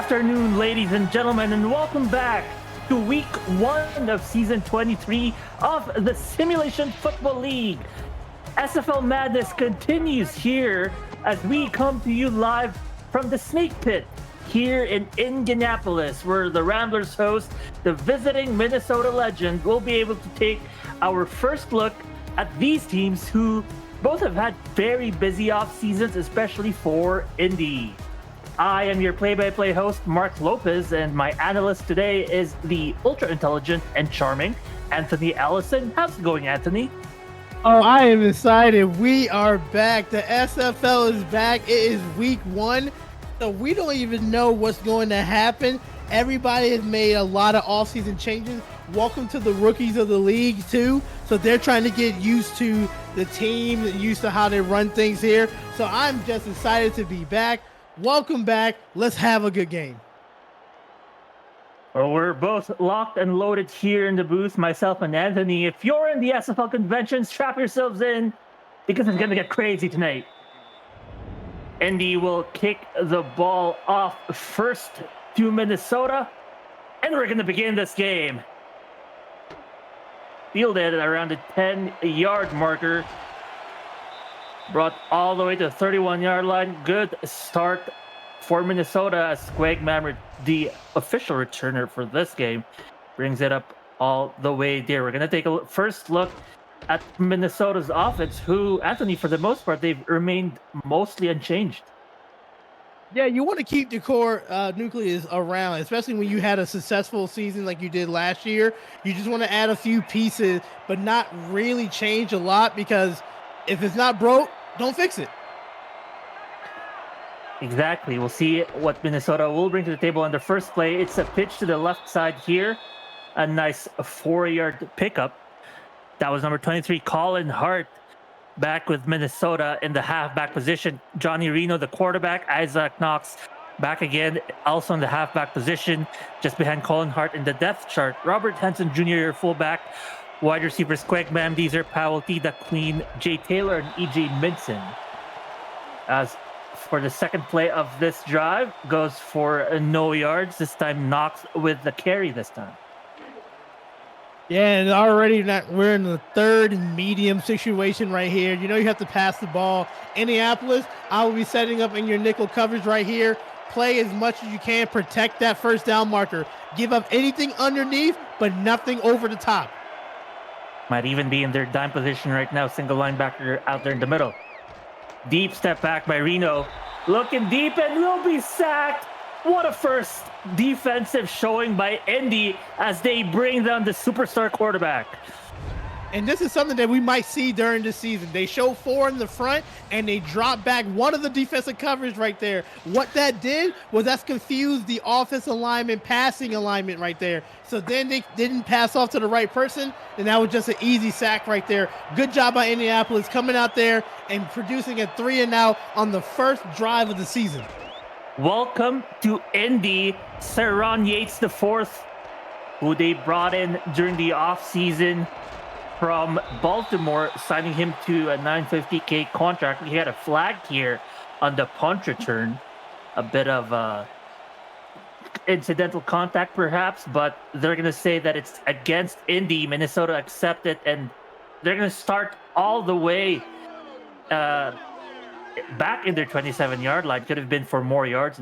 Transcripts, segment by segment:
afternoon, ladies and gentlemen, and welcome back to week 1 of season 23 of the Simulation Football League. SFL Madness continues here as we come to you live from the Snake Pit here in Indianapolis, where the Ramblers host the visiting Minnesota Legend. We'll be able to take our first look at these teams who both have had very busy off seasons, especially for Indy. I am your play-by-play host, Mark Lopez, and my analyst today is the ultra-intelligent and charming Anthony Allison. How's it going, Anthony? Oh, I am excited. We are back. The SFL is back. It is week 1, so we don't even know what's going to happen. Everybody has made a lot of off-season changes. Welcome to the rookies of the league, too. So they're trying to get used to the team, used to how they run things here. So I'm just excited to be back. Welcome back. Let's have a good game. Well, we're both locked and loaded here in the booth, myself and Anthony. If you're in the SFL convention, strap yourselves in because it's going to get crazy tonight. Indy will kick the ball off first to Minnesota, and we're going to begin this game. Fielded around the 10-yard marker. Brought all the way to the 31-yard line. Good start for Minnesota as Squagman, the official returner for this game, brings it up all the way there. We're going to take a first look at Minnesota's offense, who, Anthony, for the most part, they've remained mostly unchanged. Yeah, you want to keep the core nucleus around, especially when you had a successful season like you did last year. You just want to add a few pieces, but not really change a lot, because if it's not broke, don't fix it. Exactly. We'll see what Minnesota will bring to the table on the first play. It's a pitch to the left side here. A nice 4-yard pickup. That was number 23, Colin Hart, back with Minnesota in the halfback position. Johnny Reno, the quarterback. Isaac Knox back again, also in the halfback position, just behind Colin Hart in the depth chart. Robert Henson Jr., your fullback. Wide receivers, Quagman, Deezer, Powell, T. Queen, Jay Taylor, and E.J. Minson. As for the second play of this drive, goes for no yards. This time, Knox with the carry this time. Yeah, and already we're in the third medium situation right here. You know you have to pass the ball. Indianapolis, I will be setting up in your nickel coverage right here. Play as much as you can. Protect that first down marker. Give up anything underneath, but nothing over the top. Might even be in their dime position right now. Single linebacker out there in the middle. Deep step back by Reno. Looking deep and will be sacked. What a first defensive showing by Indy as they bring down the superstar quarterback. And this is something that we might see during the season. They show 4 in the front, and they drop back one of the defensive coverage right there. What that did was that's confused the offensive alignment, passing alignment right there. So then they didn't pass off to the right person, and that was just an easy sack right there. Good job by Indianapolis coming out there and producing a 3-and-out on the first drive of the season. Welcome to Indy, Sir Ron Yates IV, who they brought in during the offseason from Baltimore, signing him to a $950K contract. He had a flag here on the punt return. A bit of incidental contact, perhaps, but they're going to say that it's against Indy. Minnesota accepted, and they're going to start all the way back in their 27-yard line. Could have been for more yards.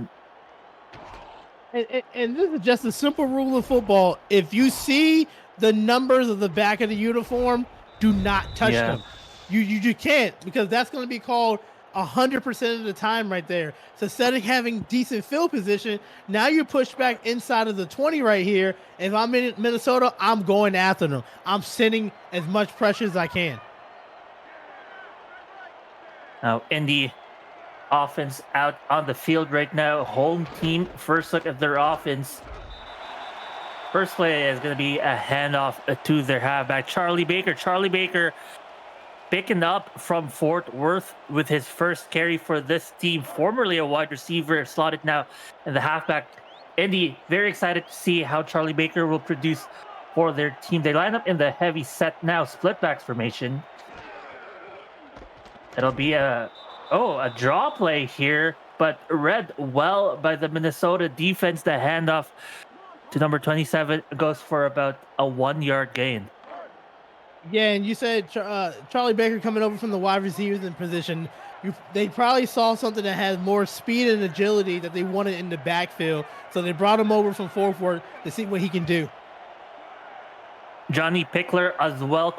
And this is just a simple rule of football. If you see the numbers of the back of the uniform, do not touch them. You can't, because that's going to be called 100% of the time right there. So instead of having decent field position, now you push back inside of the 20 right here. If I'm in Minnesota, I'm going after them. I'm sending as much pressure as I can. Now, Indy offense out on the field right now. Home team, first look at their offense. First play is going to be a handoff to their halfback, Charlie Baker. Charlie Baker picking up from Fort Worth with his first carry for this team. Formerly a wide receiver, slotted now in the halfback. Indy, very excited to see how Charlie Baker will produce for their team. They line up in the heavy set now, split backs formation. It'll be a draw play here but read well by the Minnesota defense. The handoff to number 27 goes for about a 1 yard gain. Yeah, and you said Charlie Baker coming over from the wide receivers in position. They probably saw something that has more speed and agility that they wanted in the backfield, so they brought him over from forward to see what he can do. Johnny Pickler as well,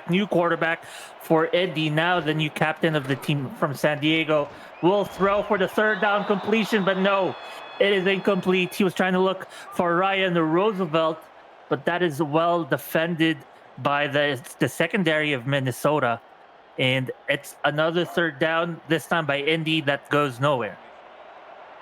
new quarterback for Indy, now the new captain of the team from San Diego, will throw for the third down completion, but no, it is incomplete. He was trying to look for Ryan Roosevelt, but that is well defended by the secondary of Minnesota. And it's another third down, this time by Indy, that goes nowhere.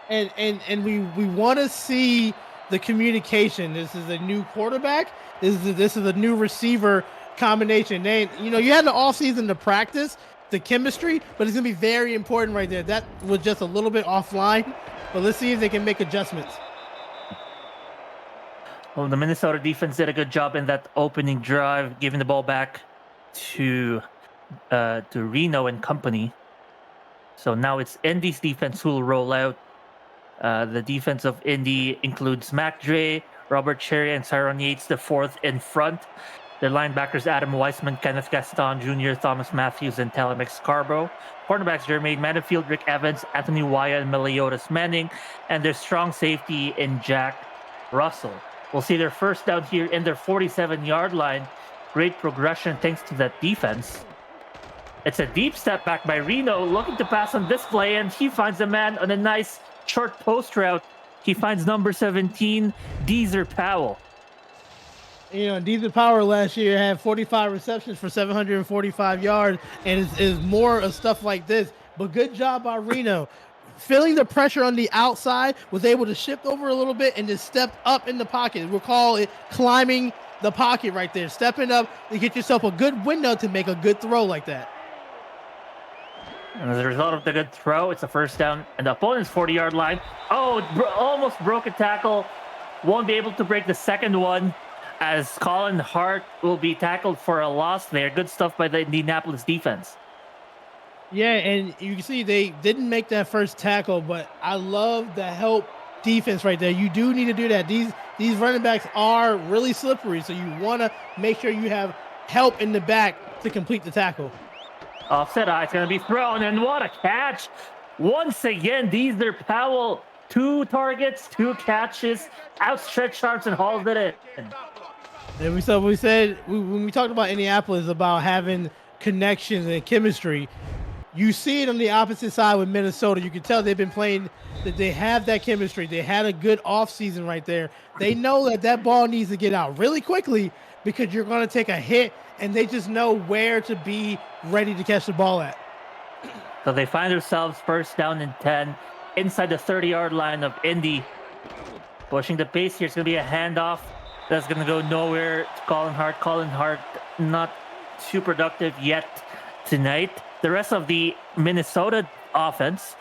And we want to see the communication. This is a new quarterback. This is a new receiver combination. You had the offseason to practice the chemistry, but it's gonna be very important right there. That was just a little bit offline, but let's see if they can make adjustments. Well, the Minnesota defense did a good job in that opening drive, giving the ball back to Reno and company. So now it's Indy's defense who will roll out. The defense of Indy includes Mac Dre, Robert Cherry, and Tyron Yates, the fourth in front. Their linebackers Adam Weissman, Kenneth Gaston Jr., Thomas Matthews, and Telemex Scarborough. Cornerbacks Jermaine Manifield, Rick Evans, Anthony Wyatt, and Meliodas Manning. And their strong safety in Jack Russell. We'll see their first down here in their 47-yard line. Great progression thanks to that defense. It's a deep step back by Reno, looking to pass on this play, and he finds a man on a nice short post route. He finds number 17, Deezer Powell. Deezer Powell last year had 45 receptions for 745 yards, and is more of stuff like this. But good job by Reno. Feeling the pressure on the outside, was able to shift over a little bit and just step up in the pocket. We'll call it climbing the pocket right there. Stepping up to get yourself a good window to make a good throw like that. And as a result of the good throw, it's a first down and the opponent's 40-yard line. Oh, almost broke a tackle. Won't be able to break the second one, as Colin Hart will be tackled for a loss there. Good stuff by the Indianapolis defense. Yeah, and you can see they didn't make that first tackle, but I love the help defense right there. You do need to do that. These running backs are really slippery, so you want to make sure you have help in the back to complete the tackle. Offset eye, it's going to be thrown, and what a catch. Once again, Deezer Powell, 2 targets, 2 catches, outstretched arms and hauled it in. And we said when we talked about Indianapolis about having connections and chemistry, you see it on the opposite side with Minnesota. You can tell they've been playing, that they have that chemistry. They had a good offseason right there. They know that ball needs to get out really quickly because you're going to take a hit, and they just know where to be ready to catch the ball at. So they find themselves first down and 10 inside the 30-yard line of Indy. Pushing the pace here. It's going to be a handoff that's going to go nowhere to Colin Hart. Colin Hart not too productive yet tonight. The rest of the Minnesota offense,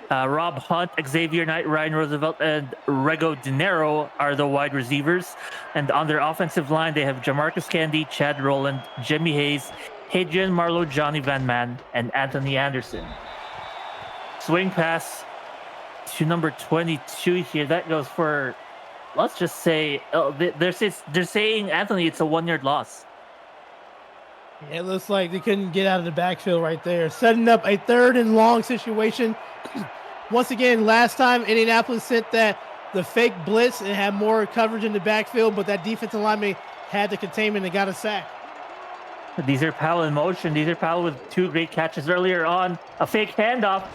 Rob Hunt, Xavier Knight, Ryan Roosevelt, and Rego Dinero are the wide receivers. And on their offensive line, they have Jamarcus Candy, Chad Rowland, Jimmy Hayes, Hadrian Marlowe, Johnny Van Man, and Anthony Anderson. Swing pass to number 22 here. That goes for, let's just say, they're saying, Anthony, it's a 1-yard loss. Yeah, it looks like they couldn't get out of the backfield right there. Setting up a 3rd and long situation. Once again, last time Indianapolis sent the fake blitz and had more coverage in the backfield, but that defensive lineman had the containment and got a sack. Deezer Powell in motion. Deezer Powell with 2 great catches earlier on. A fake handoff.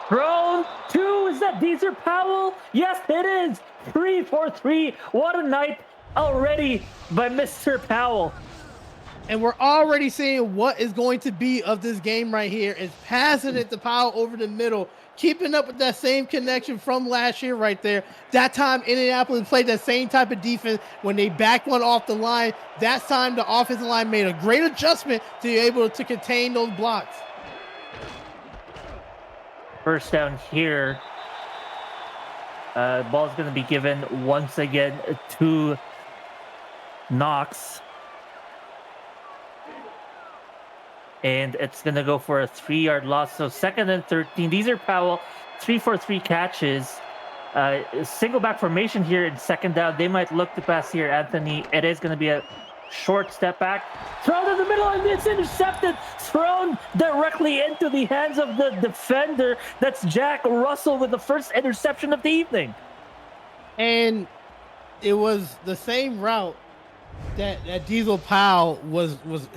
Thrown to, is that Deezer Powell? Yes, it is. 3 for 3. What a night already by Mr. Powell. And we're already seeing what is going to be of this game right here is passing it to Powell over the middle, keeping up with that same connection from last year right there. That time Indianapolis played that same type of defense when they backed one off the line. That time the offensive line made a great adjustment to be able to contain those blocks. First down here. Ball's going to be given once again to Knox. And it's going to go for a 3-yard loss. So 2nd and 13. Deezer Powell 3-4-3 catches. Single back formation here in second down. They might look to pass here, Anthony. It is going to be a short step back. Thrown in the middle, and it's intercepted. Thrown directly into the hands of the defender. That's Jack Russell with the first interception of the evening. And it was the same route that Diesel Powell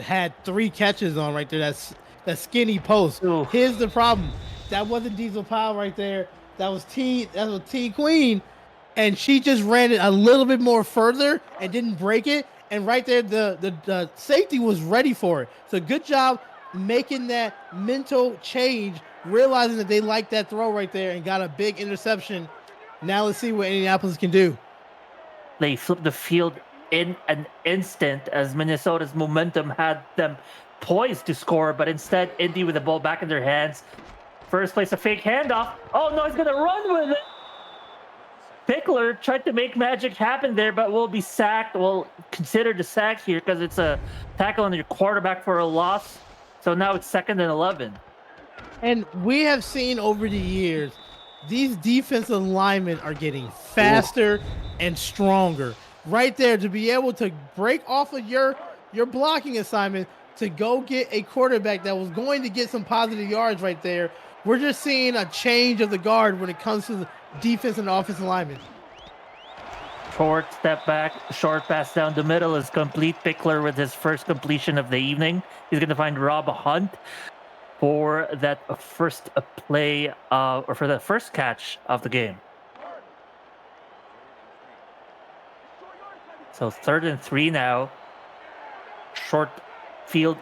had 3 catches on right there. That's that skinny post. Ooh. Here's the problem. That wasn't Diesel Powell right there. That was T Queen, and she just ran it a little bit more further and didn't break it. And right there, the safety was ready for it. So good job making that mental change, realizing that they liked that throw right there and got a big interception. Now let's see what Indianapolis can do. They flipped the field in an instant as Minnesota's momentum had them poised to score, but instead Indy with the ball back in their hands. First place a fake handoff. Oh no, he's gonna run with it. Pickler tried to make magic happen there, but will be sacked. Well, considered a sack here because it's a tackle on your quarterback for a loss. So now it's 2nd and 11. And we have seen over the years, these defensive linemen are getting faster and stronger. Right there, to be able to break off of your blocking assignment to go get a quarterback that was going to get some positive yards right there. We're just seeing a change of the guard when it comes to the defense and offensive linemen. Short step back, short pass down the middle is complete. Pickler with his first completion of the evening. He's going to find Rob Hunt for that first play, or for the first catch of the game. So 3rd and 3 now. Short field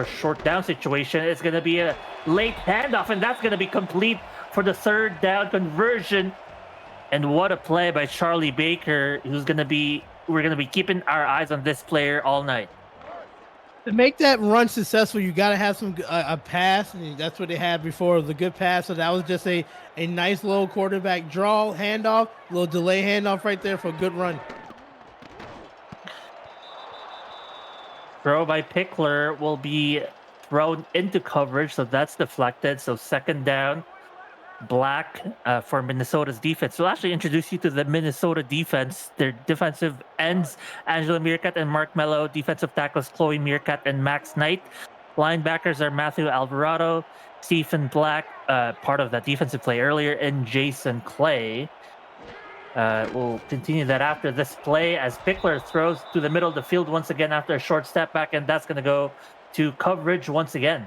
short down situation. It's going to be a late handoff, and that's going to be complete for the 3rd down conversion. And what a play by Charlie Baker, we're going to be keeping our eyes on this player all night. To make that run successful, you got to have a pass, and that's what they had before. It was a good pass, so that was just a nice little quarterback draw handoff, little delay handoff right there for a good run. Throw by Pickler will be thrown into coverage, so that's deflected. So 2nd down, black for Minnesota's defense. So I'll actually introduce you to the Minnesota defense. Their defensive ends, Angela Meerkat and Mark Mello. Defensive tackles, Chloe Meerkat and Max Knight. Linebackers are Matthew Alvarado, Stephen Black, part of that defensive play earlier, and Jason Clay. We'll continue that after this play as Pickler throws to the middle of the field once again after a short step back, and that's going to go to coverage once again.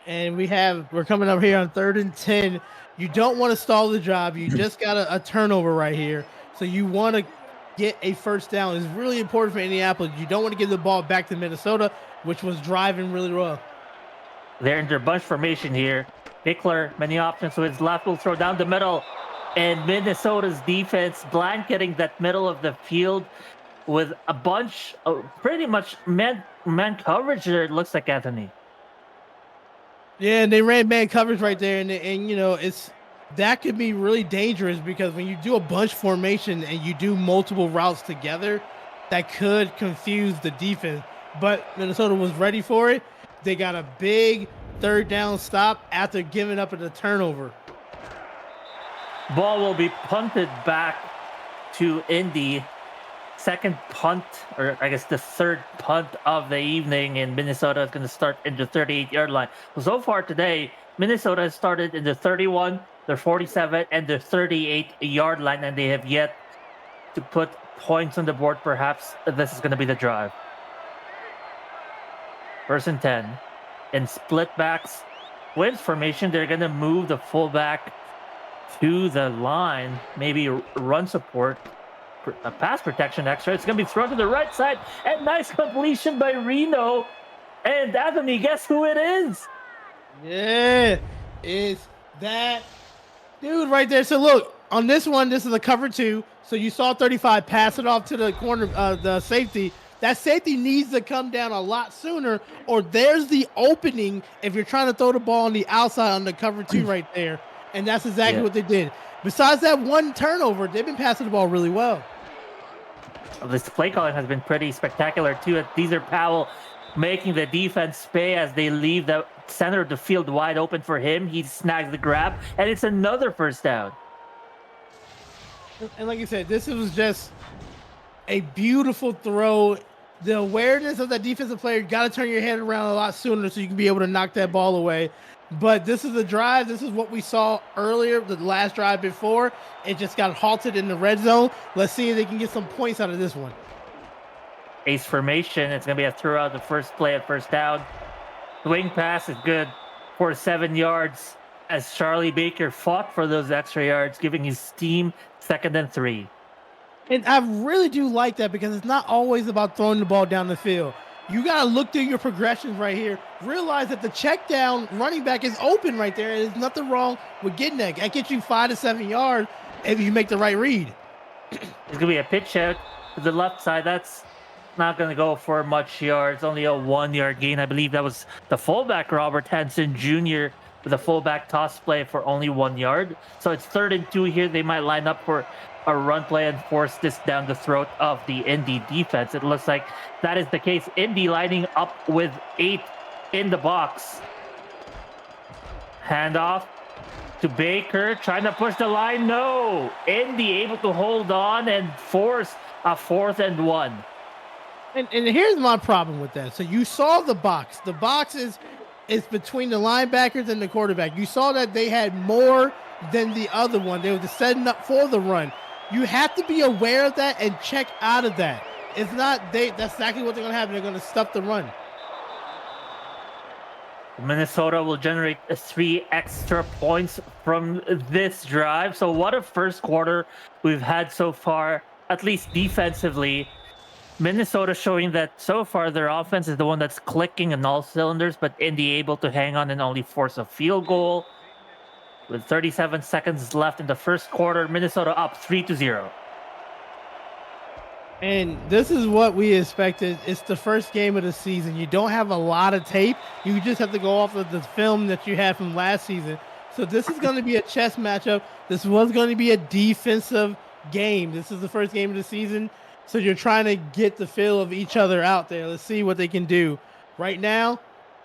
And we're coming up here on 3rd and 10. You don't want to stall the job. You just got a turnover right here. So you want to get a first down. It's really important for Indianapolis. You don't want to give the ball back to Minnesota, which was driving really well. They're in their bunch formation here. Pickler, many options with his left, will throw down the middle. And Minnesota's defense blanketing that middle of the field with a bunch of pretty much man coverage there, it looks like, Anthony. Yeah, and they ran man coverage right there, and you know, that could be really dangerous because when you do a bunch formation and you do multiple routes together, that could confuse the defense. But Minnesota was ready for it. They got a big 3rd down stop after giving up a turnover. Ball will be punted back to Indy. 2nd punt, or I guess the 3rd punt of the evening, and Minnesota is going to start in the 38-yard line. So far today, Minnesota has started in the 31, the 47, and the 38-yard line, and they have yet to put points on the board. Perhaps this is going to be the drive. 1st and 10. In split backs, wins formation, they're going to move the fullback to the line, maybe run support, a pass protection extra. It's going to be thrown to the right side, and nice completion by Reno. And Anthony, guess who it is? Yeah, it's that dude right there. So look, on this one, this is a cover 2. So you saw 35 pass it off to the corner, the safety. That safety needs to come down a lot sooner, or there's the opening if you're trying to throw the ball on the outside on the cover 2 right there. And that's exactly what they did. Besides that one turnover, they've been passing the ball really well. This play calling has been pretty spectacular too. Deezer Powell making the defense pay as they leave the center of the field wide open for him. He snags the grab, and it's another first down. And like you said, this was just a beautiful throw. The awareness of that defensive player, got to turn your head around a lot sooner so you can be able to knock that ball away. But this is the drive. This is what we saw earlier, the last drive before. It just got halted in the red zone. Let's see if they can get some points out of this one. Ace formation. It's going to be a throw out the first play at first down. Swing pass is good for 7 yards as Charlie Baker fought for those extra yards, giving his team 2nd and 3. And I really do like that because it's not always about throwing the ball down the field. You got to look through your progressions right here. Realize that the check down running back is open right there. There's nothing wrong with getting that. That gets you 5 to 7 yards if you make the right read. It's going to be a pitch out to the left side. That's not going to go for much yards. Only a 1-yard gain. I believe that was the fullback, Robert Hansen Jr., with a fullback toss play for only 1 yard. So it's 3rd and 2 here. They might line up for a run play and force this down the throat of the Indy defense. It looks like that is the case. Indy lining up with 8 in the box. Handoff to Baker, trying to push the line. No! Indy able to hold on and force a 4th and 1. And here's my problem with that. So you saw the box. The box is between the linebackers and the quarterback. You saw that they had more than the other one. They were just setting up for the run. You have to be aware of that and check out of that. It's not that's exactly what they're going to happen. They're going to stuff the run. Minnesota will generate 3 extra points from this drive. So what a first quarter we've had so far, at least defensively. Minnesota showing that so far their offense is the one that's clicking on all cylinders, but Indy able to hang on and only force a field goal. With 37 seconds left in the first quarter, Minnesota up 3-0. And this is what we expected. It's the first game of the season. You don't have a lot of tape. You just have to go off of the film that you had from last season. So this is going to be a chess matchup. This was going to be a defensive game. This is the first game of the season. So you're trying to get the feel of each other out there. Let's see what they can do. Right now,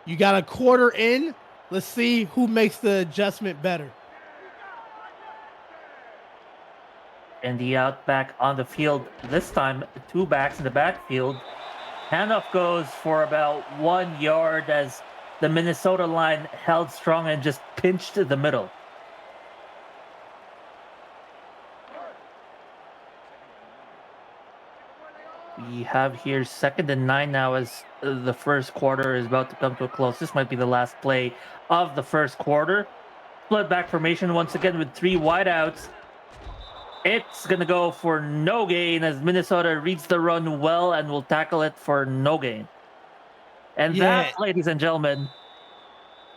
you got a quarter in. Let's see who makes the adjustment better. And the out back on the field, this time 2 backs in the backfield. Handoff goes for about 1 yard as the Minnesota line held strong and just pinched the middle. We have here 2nd and 9 now as the first quarter is about to come to a close. This might be the last play of the first quarter. Split back formation once again with 3 wideouts. It's going to go for no gain as Minnesota reads the run well and will tackle it for no gain. And that, ladies and gentlemen,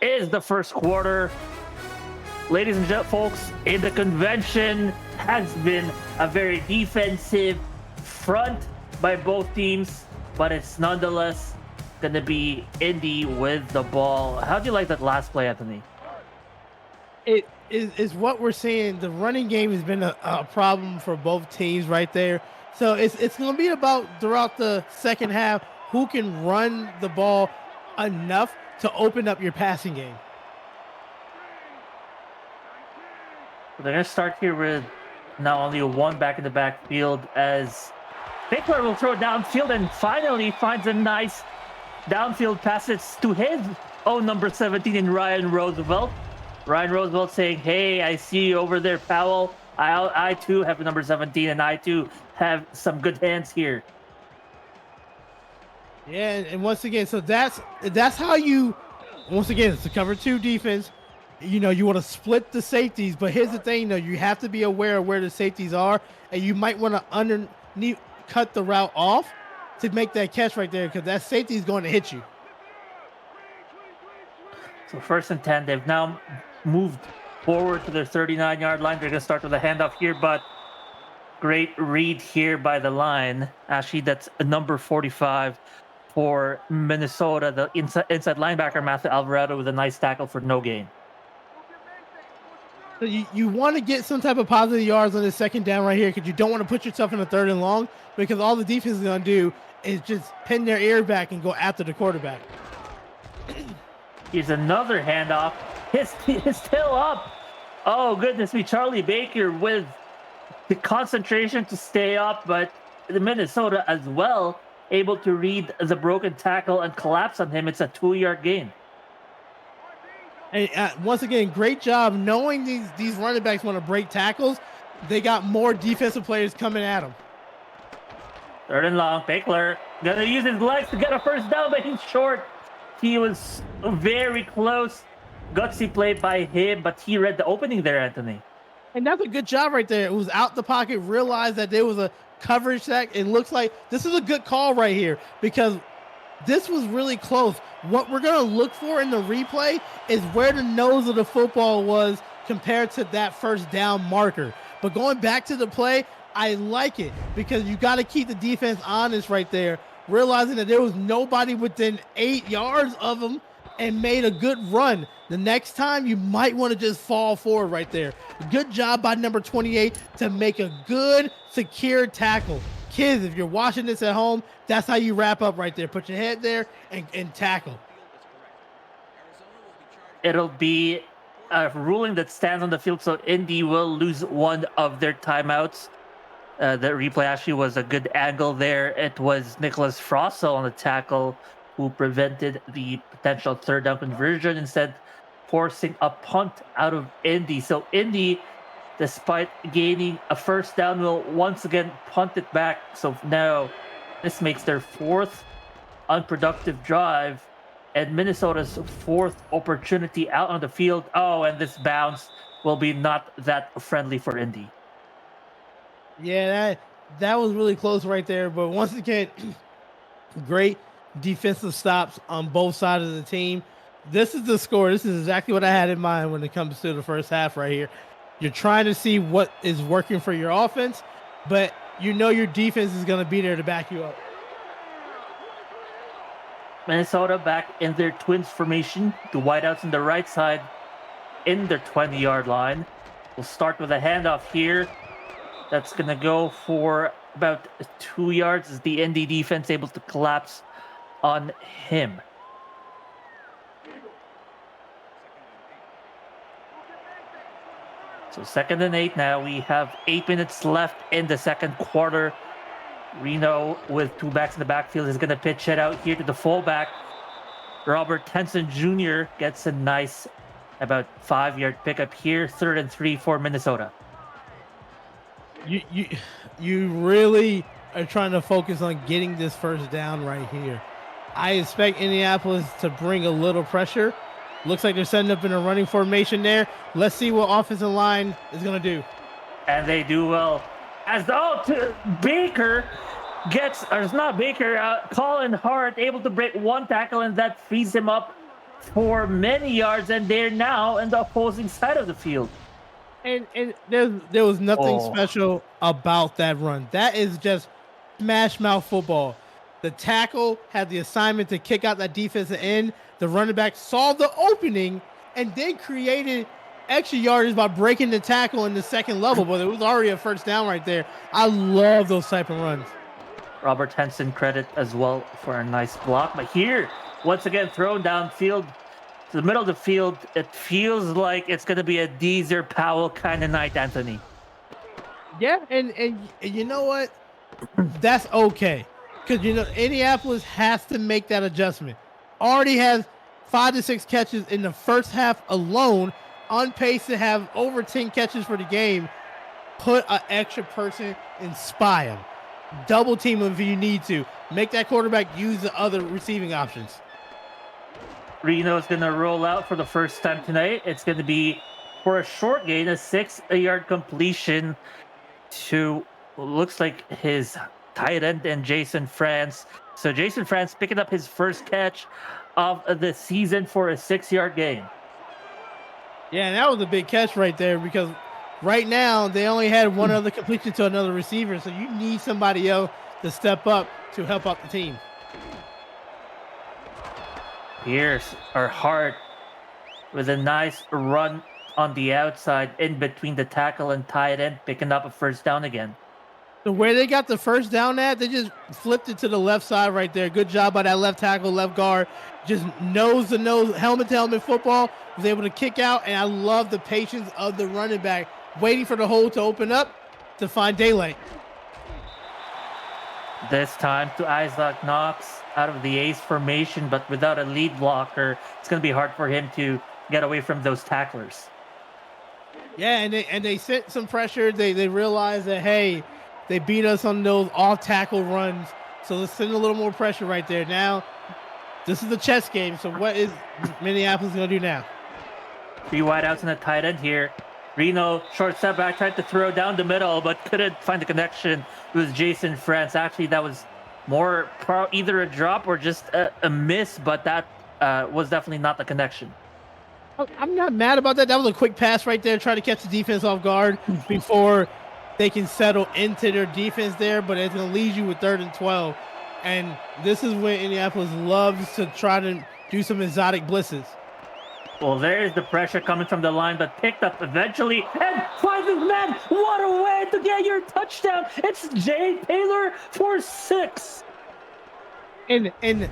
is the first quarter. Ladies and folks, in the convention has been a very defensive front by both teams, but it's nonetheless going to be Indy with the ball. How do you like that last play, Anthony? It is what we're seeing. The running game has been a problem for both teams right there. So it's going to be about throughout the second half who can run the ball enough to open up your passing game. They're going to start here with now only 1 back in the backfield as Baker will throw downfield and finally finds a nice downfield pass. It's to his own number 17 in Ryan Roosevelt. Ryan Roosevelt saying, hey, I see you over there, Powell. I too have number 17 and I too have some good hands here. Yeah, and once again, so that's how you, once again, it's a cover 2 defense. You know, you want to split the safeties, but here's the thing, though. You have to be aware of where the safeties are, and you might want to underneath cut the route off to make that catch right there because that safety is going to hit you. So 1st and 10, they've now moved forward to their 39-yard line. They're going to start with a handoff here, but great read here by the line. Actually, that's number 45 for Minnesota. The inside linebacker, Matthew Alvarado, with a nice tackle for no gain. So you want to get some type of positive yards on the second down right here because you don't want to put yourself in a 3rd and long because all the defense is going to do is just pin their ear back and go after the quarterback. Here's another handoff. His tail up. Oh, goodness me. Charlie Baker with the concentration to stay up, but the Minnesota as well able to read the broken tackle and collapse on him. It's a 2-yard gain. And once again, great job knowing these running backs want to break tackles. They got more defensive players coming at them. 3rd and long. Pickler gonna use his legs to get a first down, but he's short. He was very close. Gutsy play by him, but he read the opening there, Anthony. And that's a good job right there. It was out the pocket, realized that there was a coverage sack. It looks like this is a good call right here because this was really close. What we're going to look for in the replay is where the nose of the football was compared to that first down marker. But going back to the play, I like it because you got to keep the defense honest right there, realizing that there was nobody within 8 yards of them and made a good run. The next time you might want to just fall forward right there. Good job by number 28 to make a good, secure tackle. Kids, if you're watching this at home, that's how you wrap up right there. Put your head there and tackle. It'll be a ruling that stands on the field, so Indy will lose one of their timeouts. The replay actually was a good angle there. It was Nicholas Frossel on the tackle who prevented the potential 3rd down conversion, instead forcing a punt out of Indy. So Indy, despite gaining a first down, will once again punt it back. So now this makes their 4th unproductive drive and Minnesota's 4th opportunity out on the field. Oh, and this bounce will be not that friendly for Indy. Yeah, that was really close right there. But once again, great defensive stops on both sides of the team. This is the score. This is exactly what I had in mind when it comes to the first half right here. You're trying to see what is working for your offense, but you know your defense is going to be there to back you up. Minnesota back in their twins formation. The wideouts on the right side in their 20-yard line. We'll start with a handoff here. That's going to go for about 2 yards as the Indy defense able to collapse on him. So 2nd and 8 now. We have 8 minutes left in the second quarter. Reno with 2 backs in the backfield is going to pitch it out here to the fullback. Robert Tenson Jr. gets a nice about 5-yard pickup here. 3rd and 3 for Minnesota. You really are trying to focus on getting this first down right here. I expect Indianapolis to bring a little pressure. Looks like they're setting up in a running formation there. Let's see what offensive line is going to do. And they do well. As Baker gets, or it's not Baker, Colin Hart able to break 1 tackle, and that frees him up for many yards, and they're now in the opposing side of the field. And there was nothing special about that run. That is just smash mouth football. The tackle had the assignment to kick out that defensive end. The running back saw the opening and then created extra yardage by breaking the tackle in the second level, but it was already a first down right there. I love those type of runs. Robert Henson credit as well for a nice block. But here, once again, thrown downfield to the middle of the field. It feels like it's going to be a Deezer Powell kind of night, Anthony. Yeah, and you know what? That's okay. Because, you know, Indianapolis has to make that adjustment. Already has 5 to 6 catches in the first half alone, on pace to have over 10 catches for the game. Put an extra person and spy him. Double team him if you need to. Make that quarterback use the other receiving options. Reno is going to roll out for the first time tonight. It's going to be for a short gain, a 6-yard completion to looks like his tight end and Jason France. So Jason France picking up his first catch of the season for a 6-yard gain. Yeah, and that was a big catch right there because right now they only had one other completion to another receiver. So you need somebody else to step up to help out the team. Here's our Hart with a nice run on the outside in between the tackle and tight end, picking up a first down again. So where they got the first down at, they just flipped it to the left side right there. Good job by that left tackle, left guard. Just nose to nose, helmet to helmet football. Was able to kick out, and I love the patience of the running back, waiting for the hole to open up to find daylight. This time to Isaac Knox out of the ace formation, but without a lead blocker, it's going to be hard for him to get away from those tacklers. Yeah, and they sent some pressure. They realized that, hey, they beat us on those off tackle runs, so let's send a little more pressure right there. Now, this is a chess game, so what is Minneapolis going to do now? 3 wideouts and a tight end here. Reno, short step back, tried to throw down the middle, but couldn't find the connection with Jason France. Actually, that was more either a drop or just a miss, but that was definitely not the connection. I'm not mad about that. That was a quick pass right there, trying to catch the defense off guard before they can settle into their defense there, but it's going to leave you with 3rd and 12. And this is when Indianapolis loves to try to do some exotic blitzes. Well, there's the pressure coming from the line, but picked up eventually and finds his man. What a way to get your touchdown. It's Jay Taylor for 6. And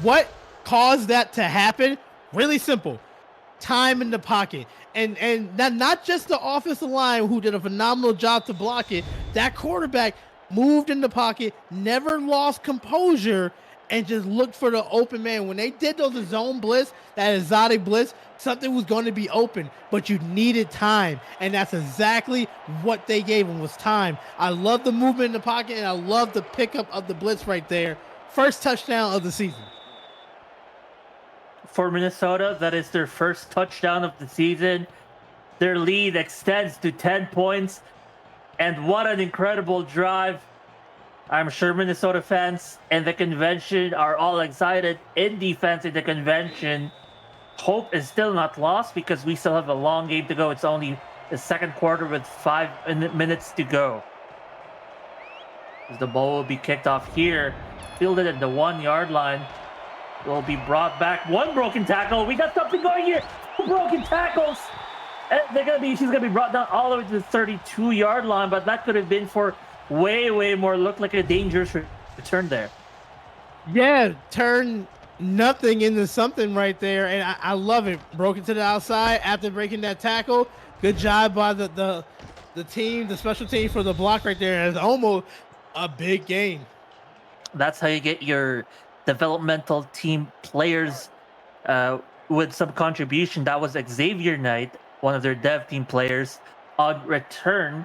what caused that to happen? Really simple. Time in the pocket. And not just the offensive line who did a phenomenal job to block it. That quarterback moved in the pocket, never lost composure, and just looked for the open man. When they did those zone blitz, that exotic blitz, something was going to be open, but you needed time. And that's exactly what they gave him, was time. I love the movement in the pocket, and I love the pickup of the blitz right there. First touchdown of the season. For Minnesota, that is their first touchdown of the season. Their lead extends to 10 points. And what an incredible drive. I'm sure Minnesota fans and the convention are all excited. Indy fans in the convention, hope is still not lost because we still have a long game to go. It's only the second quarter with 5 minutes to go. As the ball will be kicked off here, fielded at the 1-yard line. Will be brought back. 1 broken tackle. We got something going here. 2 broken tackles. And she's gonna be brought down all the way to the 32-yard line, but that could have been for way more. Looked like a dangerous return there. Yeah, turn nothing into something right there, and I love it. Broken to the outside after breaking that tackle. Good job by the team, the special team for the block right there. It's almost a big gain. That's how you get your developmental team players with some contribution. That was Xavier Knight, one of their dev team players, on return,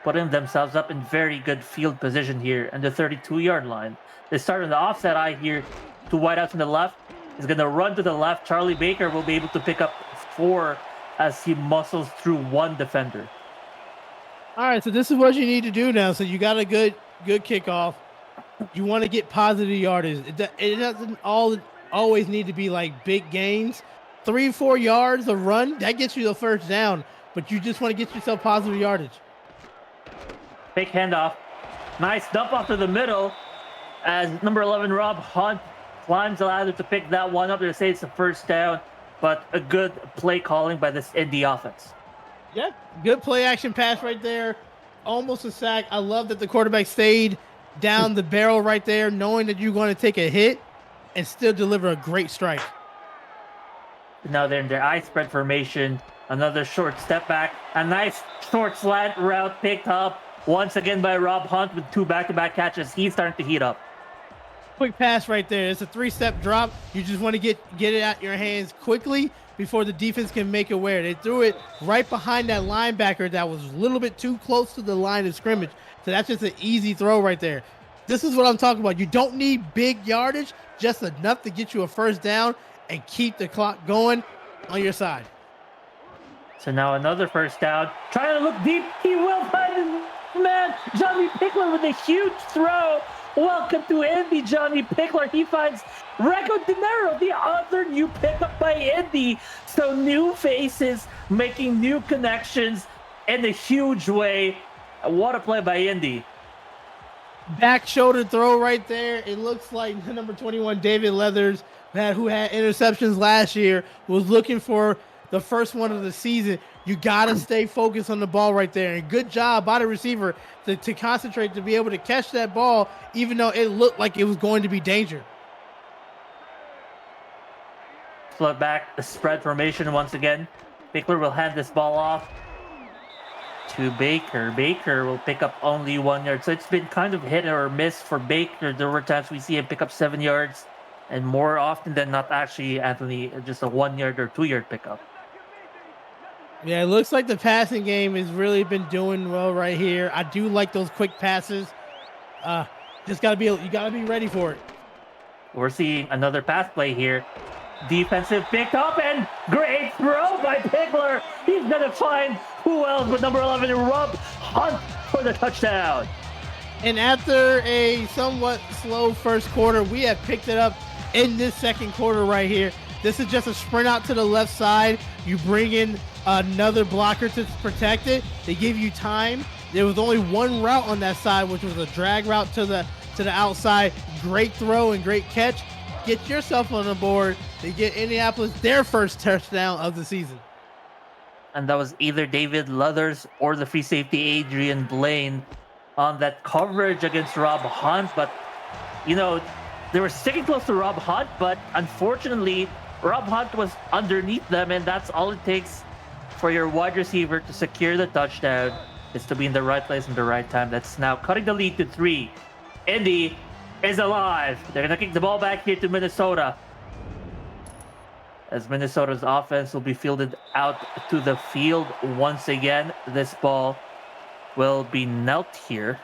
putting themselves up in very good field position here and the 32-yard line. They start on the offset eye here. 2 wideouts on the left. He's going to run to the left. Charlie Baker will be able to pick up 4 as he muscles through 1 defender. All right, so this is what you need to do now. So you got a good kickoff. You want to get positive yardage. It doesn't always need to be like big gains. 3-4 yards a run, that gets you the first down, but you just want to get yourself positive yardage. Big handoff. Nice dump off to the middle as number 11 Rob Hunt climbs the ladder to pick that one up. They say it's the first down, but a good play calling by this Indy offense. Yeah, good play action pass right there. Almost a sack. I love that the quarterback stayed down the barrel right there, knowing that you're going to take a hit and still deliver a great strike. Now they're in their eye spread formation. Another short step back. A nice short slant route picked up once again by Rob Hunt with 2 back-to-back catches. He's starting to heat up. Quick pass right there. It's a 3-step drop. You just want to get it out your hands quickly before the defense can make it wear. They threw it right behind that linebacker that was a little bit too close to the line of scrimmage. So that's just an easy throw right there. This is what I'm talking about. You don't need big yardage, just enough to get you a first down and keep the clock going on your side. So now another first down. Trying to look deep. He will find his man. Johnny Pickler with a huge throw. Welcome to Indy, Johnny Pickler. He finds Rego De Niro, the other new pickup by Indy. So new faces making new connections in a huge way. What a play by Indy. Back shoulder throw right there. It looks like the number 21, David Leathers, who had interceptions last year, was looking for the first one of the season. You got to stay focused on the ball right there. And good job by the receiver to concentrate, to be able to catch that ball, even though it looked like it was going to be danger. Flood back the spread formation once again. Pickler will hand this ball off to Baker. Baker will pick up only 1 yard. So it's been kind of hit or miss for Baker. There were times we see him pick up 7 yards, and more often than not, actually, Anthony, just a 1 yard or 2 yard pickup. Yeah, it looks like the passing game has really been doing well right here. I do like those quick passes. You gotta be ready for it. We're seeing another pass play here. Defensive picked up and great throw by Pickler. He's gonna find who else but number 11, Rob Hunt, for the touchdown. And after a somewhat slow first quarter, we have picked it up in this second quarter right here. This is just a sprint out to the left side. You bring in another blocker to protect it. They give you time. There was only one route on that side, which was a drag route to the outside. Great throw and great catch. Get yourself on the board. They get Indianapolis their first touchdown of the season. And that was either David Luthers or the free safety Adrian Blaine on that coverage against Rob Hunt. But, you know, they were sticking close to Rob Hunt, but unfortunately, Rob Hunt was underneath them, and that's all it takes for your wide receiver to secure the touchdown, is to be in the right place in the right time. That's now cutting the lead to 3. Indy is alive. They're going to kick the ball back here to Minnesota, as Minnesota's offense will be fielded out to the field once again. This ball will be knelt here.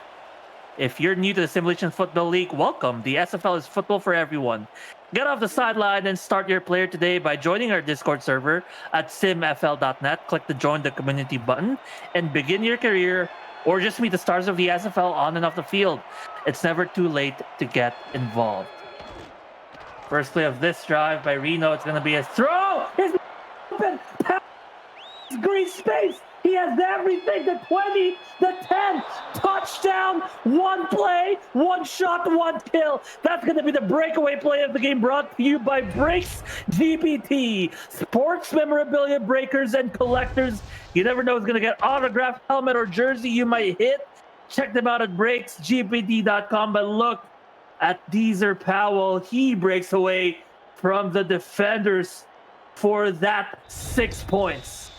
If you're new to the Simulation Football League, welcome. The SFL is football for everyone. Get off the sideline and start your player today by joining our Discord server at simfl.net. Click the Join the Community button and begin your career, or just meet the stars of the SFL on and off the field. It's never too late to get involved. First play of this drive by Reno. It's going to be a throw. It's open. Green space. He has everything. The 20, the 10. Touchdown. One play, one shot, one kill. That's going to be the breakaway play of the game, brought to you by Breaks GPT. Sports memorabilia breakers and collectors. You never know who's going to get autographed helmet or jersey you might hit. Check them out at breaksgpt.com. But look at Deezer Powell. He breaks away from the defenders for that 6 points.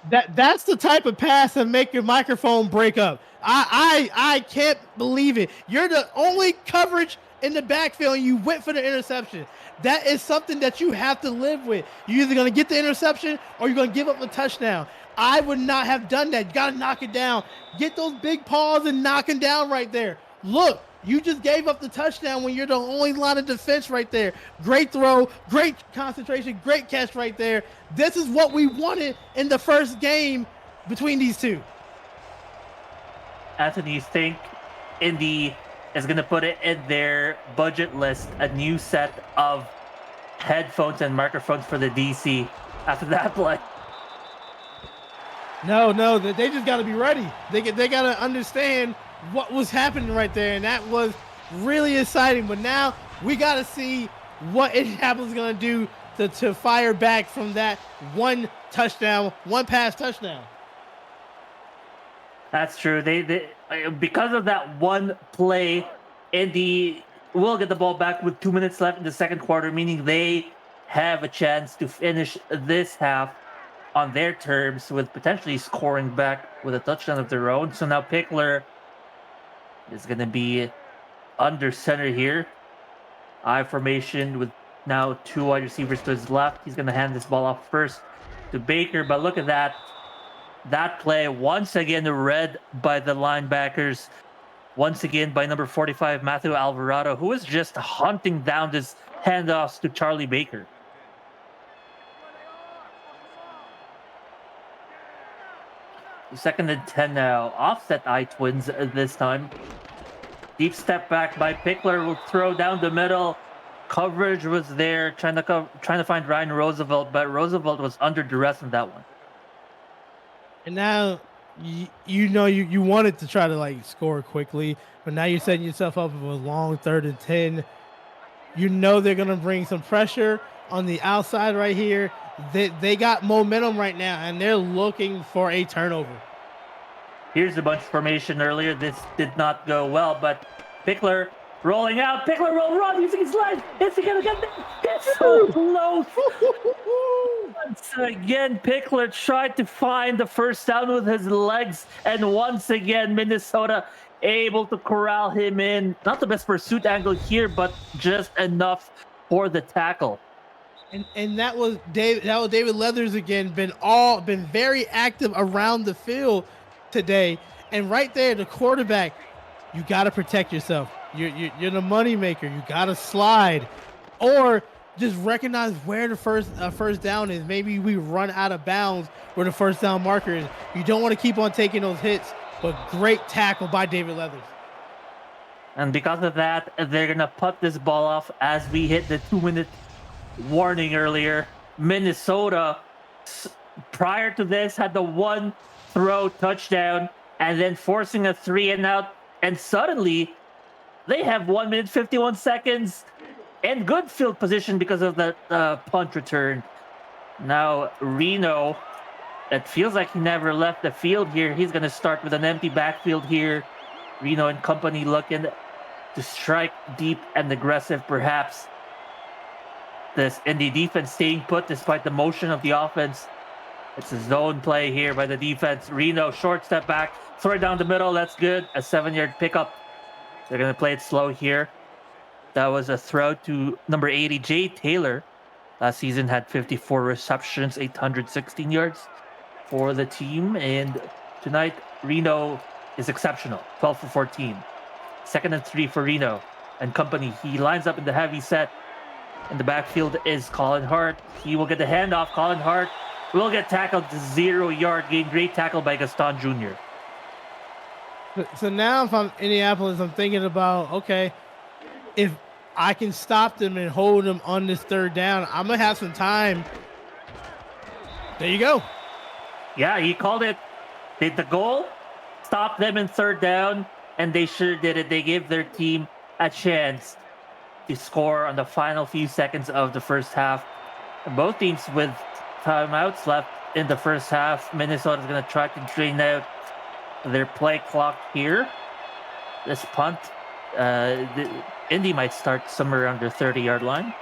That's the type of pass that make your microphone break up. I can't believe it. You're the only coverage in the backfield and you went for the interception. That is something that you have to live with. You're either going to get the interception or you're going to give up the touchdown. I would not have done that. You got to knock it down. Get those big paws and knock it down right there. Look, you just gave up the touchdown when you're the only line of defense right there. Great throw, great concentration, great catch right there. This is what we wanted in the first game between these two. Anthony, you think Indy is going to put it in their budget list, a new set of headphones and microphones for the DC after that play? No, they just got to be ready. They got to understand what was happening right there, and that was really exciting. But now we got to see what Indianapolis is going to do to fire back from that one pass touchdown. That's true. They because of that one play, Indy will get the ball back with 2 minutes left in the second quarter, meaning they have a chance to finish this half on their terms with potentially scoring back with a touchdown of their own. So now Pickler is going to be under center here. I formation with now 2 wide receivers to his left. He's going to hand this ball off first to Baker, but look at that. That play once again read by the linebackers. Once again by number 45, Matthew Alvarado, who is just hunting down this handoffs to Charlie Baker. Second and 10 now. Offset I-Twins this time. Deep step back by Pickler, will throw down the middle. Coverage was there, trying to find Ryan Roosevelt, but Roosevelt was under duress in that one. And now you wanted to try to score quickly, but now you're setting yourself up with a long 3rd and 10. You know they're gonna bring some pressure. on the outside right here. They got momentum right now, and they're looking for a turnover. Here's a bunch of formation earlier. This did not go well, but Pickler rolling out. Pickler will run using his legs. Is he gonna get there? It's so close. Once again, Pickler tried to find the first down with his legs, and once again, Minnesota able to corral him in. Not the best pursuit angle here, but just enough for the tackle. And that was David Leathers again. Been very active around the field today. And right there, the quarterback, you got to protect yourself. You're the money maker. You got to slide, or just recognize where the first down is. Maybe we run out of bounds where the first down marker is. You don't want to keep on taking those hits. But great tackle by David Leathers. And because of that, they're gonna put this ball off as we hit the 2-minute warning earlier. Minnesota, prior to this, had the one throw touchdown and then forcing a 3-and-out, and suddenly they have 1 minute 51 seconds and good field position because of the punt return. Now Reno, it feels like he never left the field here. He's going to start with an empty backfield here. Reno and company looking to strike deep and aggressive, perhaps. This Indy defense staying put despite the motion of the offense. It's a zone play here by the defense. Reno, short step back, throw it down the middle. That's good. A 7-yard pickup. They're going to play it slow here. That was a throw to number 80, Jay Taylor. Last season had 54 receptions, 816 yards for the team. And tonight, Reno is exceptional. 12 for 14. 2nd and 3 for Reno and company. He lines up in the heavy set. In the backfield is Colin Hart. He will get the handoff. Colin Hart will get tackled to 0-yard gain. Great tackle by Gaston Jr. So now if I'm Indianapolis, I'm thinking about, okay, if I can stop them and hold them on this third down, I'm going to have some time. There you go. Yeah, he called it. Did the goal, stop them in third down, and they sure did it. They gave their team a chance to score on the final few seconds of the first half. Both teams with timeouts left in the first half. Minnesota's going to try to drain out their play clock here. This punt, Indy might start somewhere around their 30-yard line.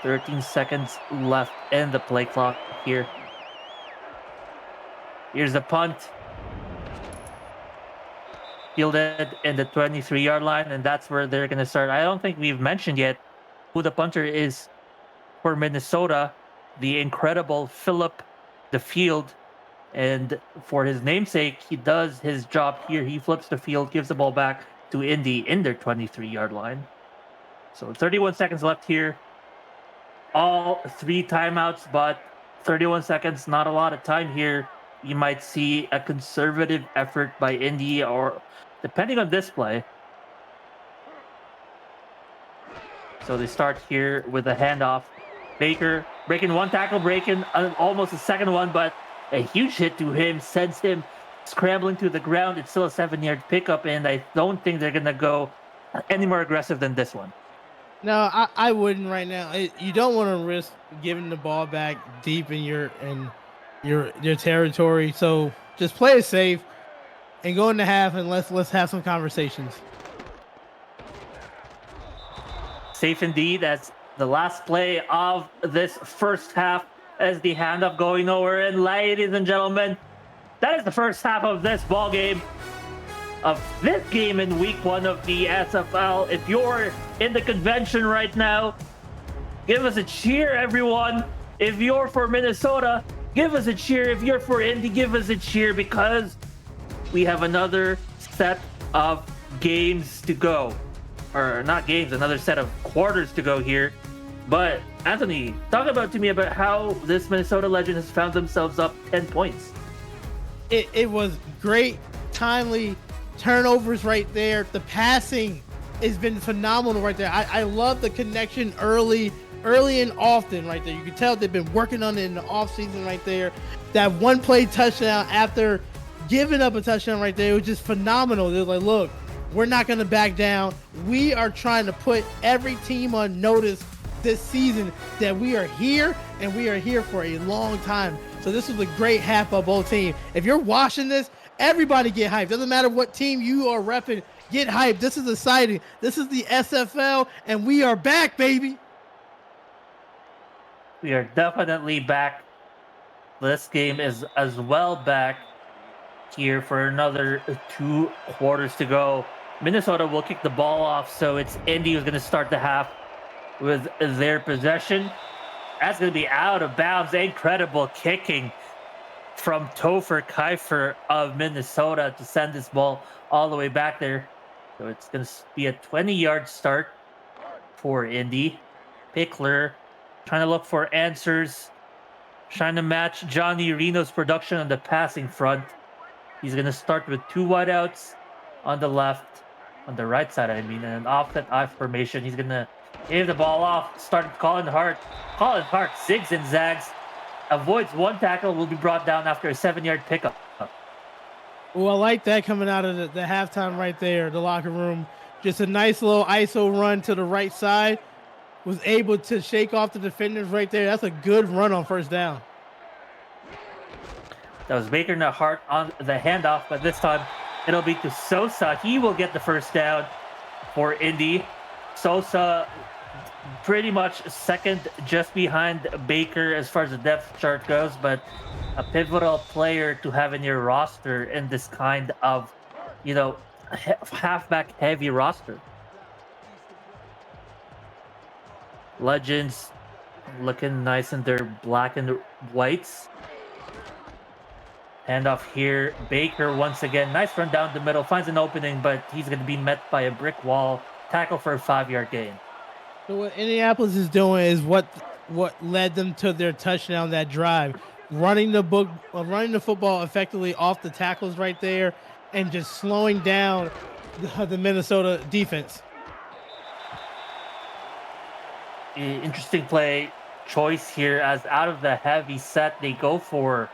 13 seconds left in the play clock here. Here's the punt. Fielded in the 23-yard line, and that's where they're going to start. I don't think we've mentioned yet who the punter is for Minnesota. The incredible Philip DeField. And for his namesake, he does his job here. He flips the field, gives the ball back to Indy in their 23-yard line. So 31 seconds left here. All 3 timeouts, but 31 seconds, not a lot of time here. You might see a conservative effort by Indy, or depending on this play. So they start here with a handoff. Baker breaking one tackle, breaking almost a second one, but a huge hit to him sends him scrambling to the ground. It's still a 7-yard pickup, and I don't think they're going to go any more aggressive than this one. No, I wouldn't right now. You don't want to risk giving the ball back deep in your territory. So just play it safe and go in the half, and let's have some conversations. Safe indeed, as the last play of this first half, as the handoff going over. And ladies and gentlemen, that is the first half of this ball game, of this game in week 1 of the SFL. If you're in the convention right now, give us a cheer, everyone. If you're for Minnesota, give us a cheer. If you're for Indy, give us a cheer, because we have another set of games to go. Or not games, another set of quarters to go here. But Anthony, talk to me about how this Minnesota Legend has found themselves up 10 points. It was great, timely turnovers right there. The passing has been phenomenal right there. I love the connection early and often right there. You can tell they've been working on it in the offseason right there. That one play touchdown after giving up a touchdown right there, it was just phenomenal. They're like, look, we're not going to back down. We are trying to put every team on notice this season that we are here and we are here for a long time. So this was a great half by both teams. If you're watching this, everybody get hyped. Doesn't matter what team you are repping, get hyped. This is exciting. This is the SFL, and we are back, baby. We are definitely back. This game is as well back here for another 2 quarters to go. Minnesota will kick the ball off, so it's Indy who's going to start the half with their possession. That's going to be out of bounds. Incredible kicking from Topher Kiefer of Minnesota to send this ball all the way back there. So it's going to be a 20-yard start for Indy. Pickler trying to look for answers, trying to match Johnny Reno's production on the passing front. He's going to start with 2 wideouts on the left, on the right side, I mean, and an offset I formation. He's going to give the ball off, started Colin Hart. Colin Hart zigs and zags, avoids 1 tackle, will be brought down after a 7-yard pickup. Well, I like that coming out of the halftime right there, the locker room. Just a nice little ISO run to the right side. Was able to shake off the defenders right there. That's a good run on first down. That was Baker, not Hart on the handoff, but this time it'll be to Sosa. He will get the first down for Indy. Sosa pretty much second just behind Baker as far as the depth chart goes, but a pivotal player to have in your roster in this kind of, halfback heavy roster. Legends looking nice in their black and whites. Handoff here. Baker once again. Nice run down the middle. Finds an opening, but he's going to be met by a brick wall. Tackle for a 5-yard gain. So what Indianapolis is doing is what led them to their touchdown, that drive. Running the football effectively off the tackles right there and just slowing down the Minnesota defense. Interesting play choice here, as out of the heavy set, they go for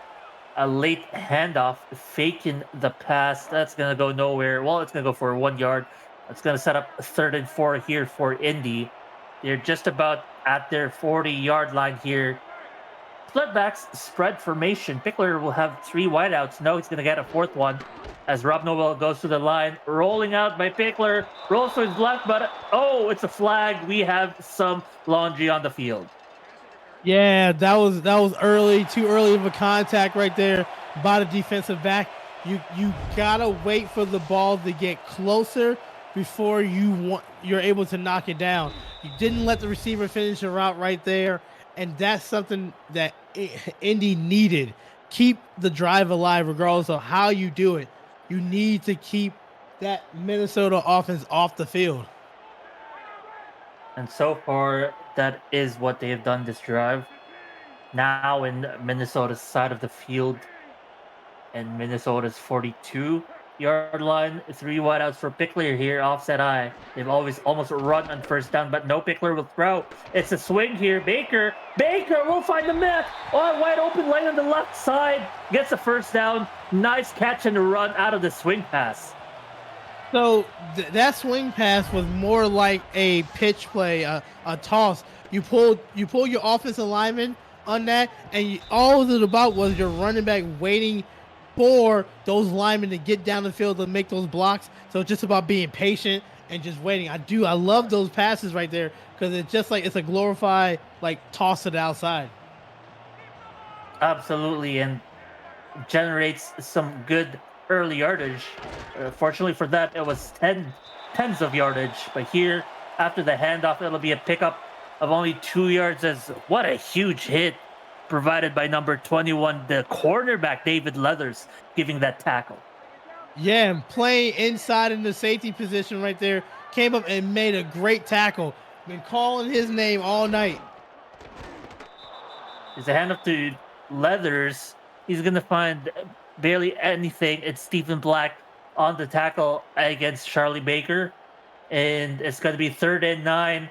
a late handoff, faking the pass. That's going to go nowhere. Well, it's going to go for 1 yard. It's going to set up a 3rd and 4 here for Indy. They're just about at their 40-yard line here. Split-backs, spread formation. Pickler will have 3 wideouts. No, he's going to get a 4th one as Rob Noel goes to the line. Rolling out by Pickler. Rolls to his left, but oh, it's a flag. We have some laundry on the field. Yeah, that was early. Too early of a contact right there by the defensive back. You gotta wait for the ball to get closer before you're able to knock it down. You didn't let the receiver finish the route right there, and that's something that Indy needed. Keep the drive alive regardless of how you do it. You need to keep that Minnesota offense off the field. And so far, that is what they have done this drive. Now in Minnesota's side of the field, and Minnesota's 42-yard line, 3 wideouts for Pickler here, offset I. They've always almost run on first down, but no, Pickler will throw. It's a swing here. Baker will find the net. Oh, wide open lane on the left side. Gets a first down. Nice catch and run out of the swing pass. So that swing pass was more like a pitch play, a toss. You pull your offensive lineman on that, and all it was about was your running back waiting for those linemen to get down the field to make those blocks. So it's just about being patient and just waiting. I love those passes right there because it's just like it's a glorified toss to the outside. Absolutely, and generates some good early yardage. Fortunately for that, it was tens of yardage. But here, after the handoff, it'll be a pickup of only 2 yards. As what a huge hit provided by number 21, the cornerback David Leathers, giving that tackle. Yeah, and playing inside in the safety position right there, came up and made a great tackle. Been calling his name all night. There's a handoff to Leathers. He's going to find barely anything. It's Stephen Black on the tackle against Charlie Baker. And it's going to be 3rd and 9.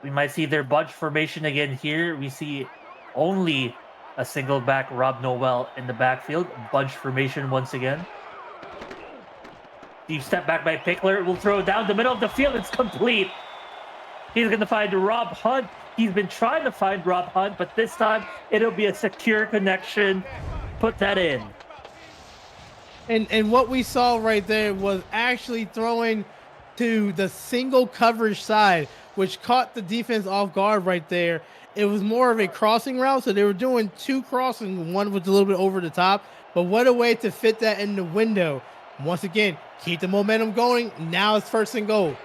We might see their bunch formation again here. We see only a single back, Rob Noel, in the backfield. Bunch formation once again. Deep step back by Pickler. Will throw down the middle of the field. It's complete. He's going to find Rob Hunt. He's been trying to find Rob Hunt, but this time it'll be a secure connection. Put that in. And what we saw right there was actually throwing to the single coverage side, which caught the defense off guard right there. It was more of a crossing route, so they were doing two crossing. One was a little bit over the top, but what a way to fit that in the window. Once again, keep the momentum going. Now it's first and goal.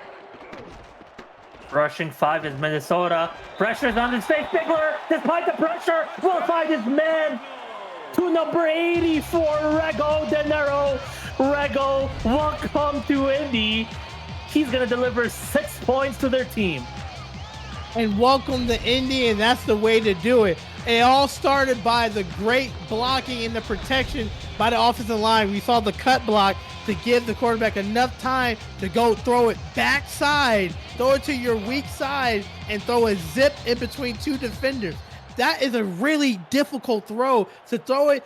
Rushing 5 is Minnesota. Pressure's on his face. Bigler, despite the pressure, will find his man to number 84, Rego De Niro. Rego will come to Indy. He's going to deliver 6 points to their team. And welcome to Indy, and that's the way to do it. It all started by the great blocking and the protection by the offensive line. We saw the cut block to give the quarterback enough time to go throw it backside, throw it to your weak side, and throw a zip in between two defenders. That is a really difficult throw, to throw it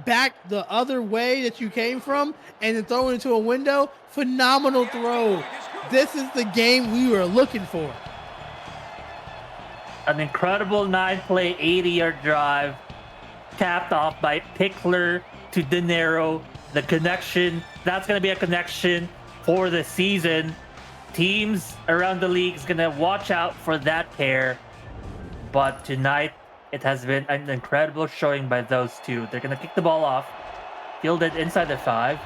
back the other way that you came from and then throw it into a window. Phenomenal throw. This is the game we were looking for. An incredible 9-play, 80-yard drive, capped off by Pickler to De Niro. The connection, that's going to be a connection for the season. Teams around the league is going to watch out for that pair. But tonight, it has been an incredible showing by those two. They're going to kick the ball off, fielded inside the 5,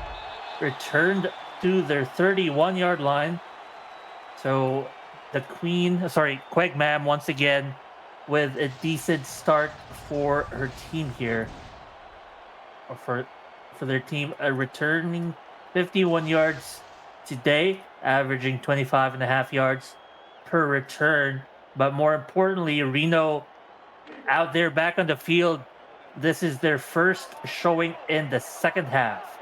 returned to their 31-yard line. So the Quag Mam once again with a decent start for her team here. Or for their team, returning 51 yards today, averaging 25.5 yards per return. But more importantly, Reno out there back on the field. This is their first showing in the second half.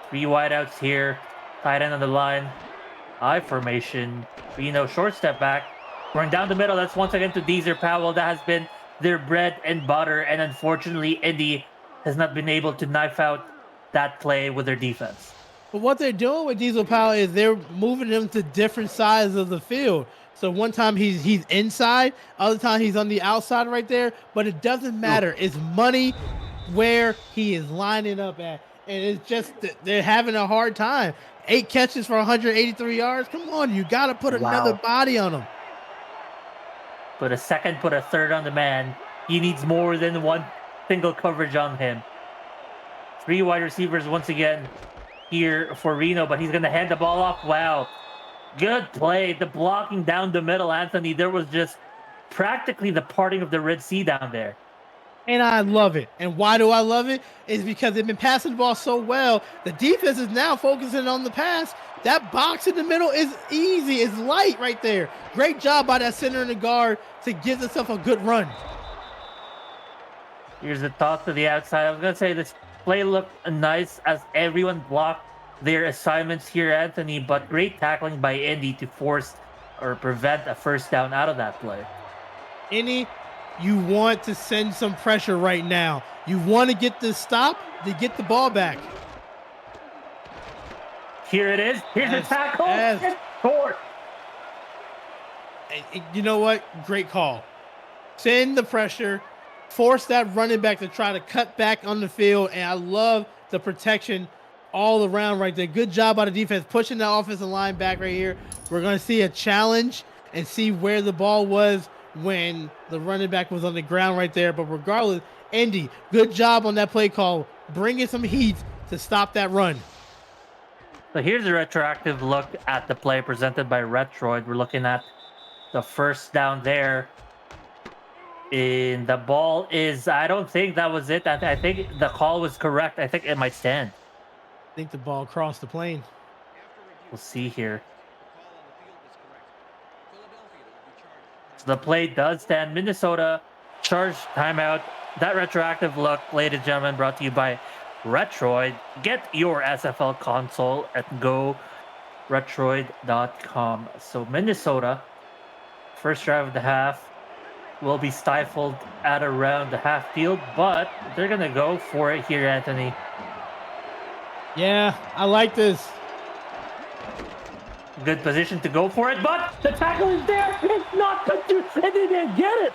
3 wideouts here. Tight end on the line. I formation. Reno short step back. Going down the middle. That's once again to Deezer Powell. That has been their bread and butter. And unfortunately, Indy has not been able to knife out that play with their defense. But what they're doing with Diesel Powell is they're moving him to different sides of the field. So one time he's inside, other time he's on the outside right there. But it doesn't matter. It's money where he is lining up at. And it's just they're having a hard time. 8 catches for 183 yards. Come on, you got to put another body on him. Put a second, put a third on the man. He needs more than one single coverage on him. 3 wide receivers once again here for Reno, but he's going to hand the ball off. Wow. Good play. The blocking down the middle, Anthony. There was just practically the parting of the Red Sea down there. And I love it. And why do I love it? Is because they've been passing the ball so well. The defense is now focusing on the pass. That box in the middle is easy. It's light right there. Great job by that center and the guard to give themselves a good run. Here's the toss to the outside. I was going to say this play looked nice as everyone blocked their assignments here, Anthony, but great tackling by Indy to force or prevent a first down out of that play. Indy, you want to send some pressure right now. You want to get this stop to get the ball back. Here it is. Here's the tackle. Yes. Short. You know what? Great call. Send the pressure. Force that running back to try to cut back on the field. And I love the protection all around right there. Good job by the defense pushing the offensive line back right here. We're going to see a challenge and see where the ball was when the running back was on the ground right there. But regardless, Indy, good job on that play call. Bringing some heat to stop that run. So here's a retroactive look at the play presented by Retroid. We're looking at the first down there. And the ball is, I don't think that was it. I think the call was correct. I think it might stand. I think the ball crossed the plane. We'll see here. So the play does stand. Minnesota charged timeout. That retroactive look, ladies and gentlemen, brought to you by Retroid. Get your SFL console at GoRetroid.com. So Minnesota, first drive of the half, will be stifled at around the half field, but they're going to go for it here, Anthony. Yeah, I like this. Good position to go for it, but the tackle is there. It's not good to, and they didn't get it.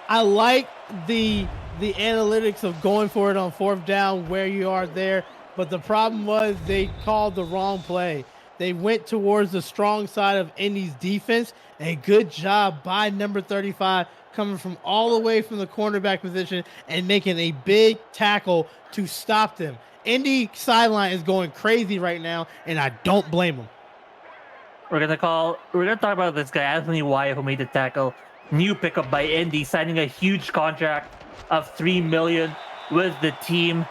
I like the analytics of going for it on 4th down where you are there, but the problem was they called the wrong play. They went towards the strong side of Indy's defense. A good job by number 35 coming from all the way from the cornerback position and making a big tackle to stop them. Indy sideline is going crazy right now, and I don't blame them. We're gonna talk about this guy, Anthony Wyatt, who made the tackle. New pickup by Indy, signing a huge contract of $3 million with the team.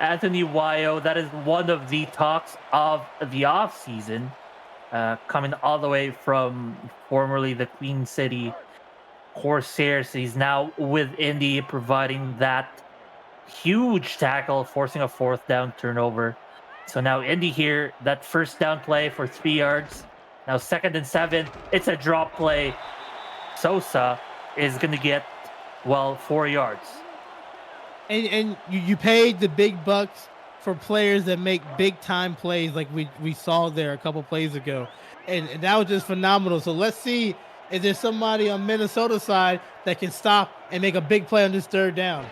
Anthony Wyatt, that is one of the talks of the offseason, coming all the way from formerly the Queen City Corsairs. He's now with Indy, providing that huge tackle, forcing a 4th down turnover. So now Indy here, that 1st down play for 3 yards. Now 2nd and 7, it's a drop play. Sosa is going to get, 4 yards. And you paid the big bucks for players that make big time plays like we saw there a couple plays ago. And that was just phenomenal. So let's see if there's somebody on Minnesota's side that can stop and make a big play on this 3rd down.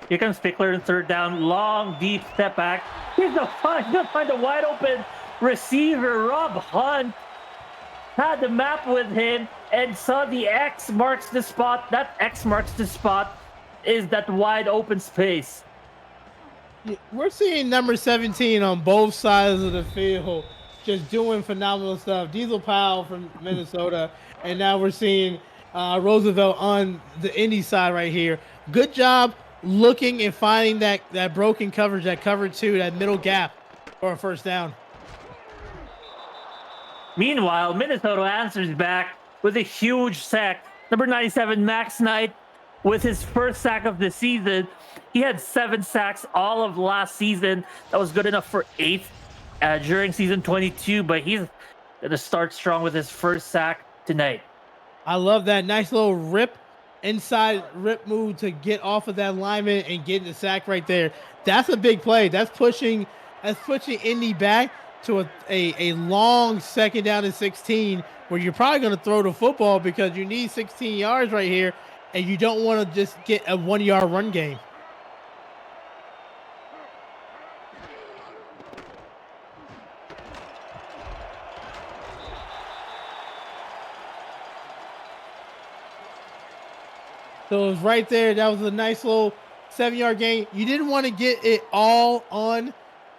Here comes Pickler in 3rd down. Long, deep step back. He's going to find a wide open receiver. Rob Hunt had the map with him and saw the X marks the spot. That X marks the spot is that wide open space. We're seeing number 17 on both sides of the field just doing phenomenal stuff. Diesel Powell from Minnesota, and now we're seeing Roosevelt on the Indy side right here. Good job looking and finding that broken coverage, that cover 2, that middle gap for a 1st down. Meanwhile, Minnesota answers back with a huge sack. Number 97, Max Knight, with his 1st sack of the season. He had 7 sacks all of last season. That was good enough for 8th during season 22, but he's going to start strong with his 1st sack tonight. I love that nice little inside rip move to get off of that lineman and get the sack right there. That's a big play. That's pushing Indy back to a long 2nd down and 16 where you're probably going to throw the football because you need 16 yards right here and you don't want to just get a 1-yard run game. So it was right there. That was a nice little 7-yard gain. You didn't want to get it all on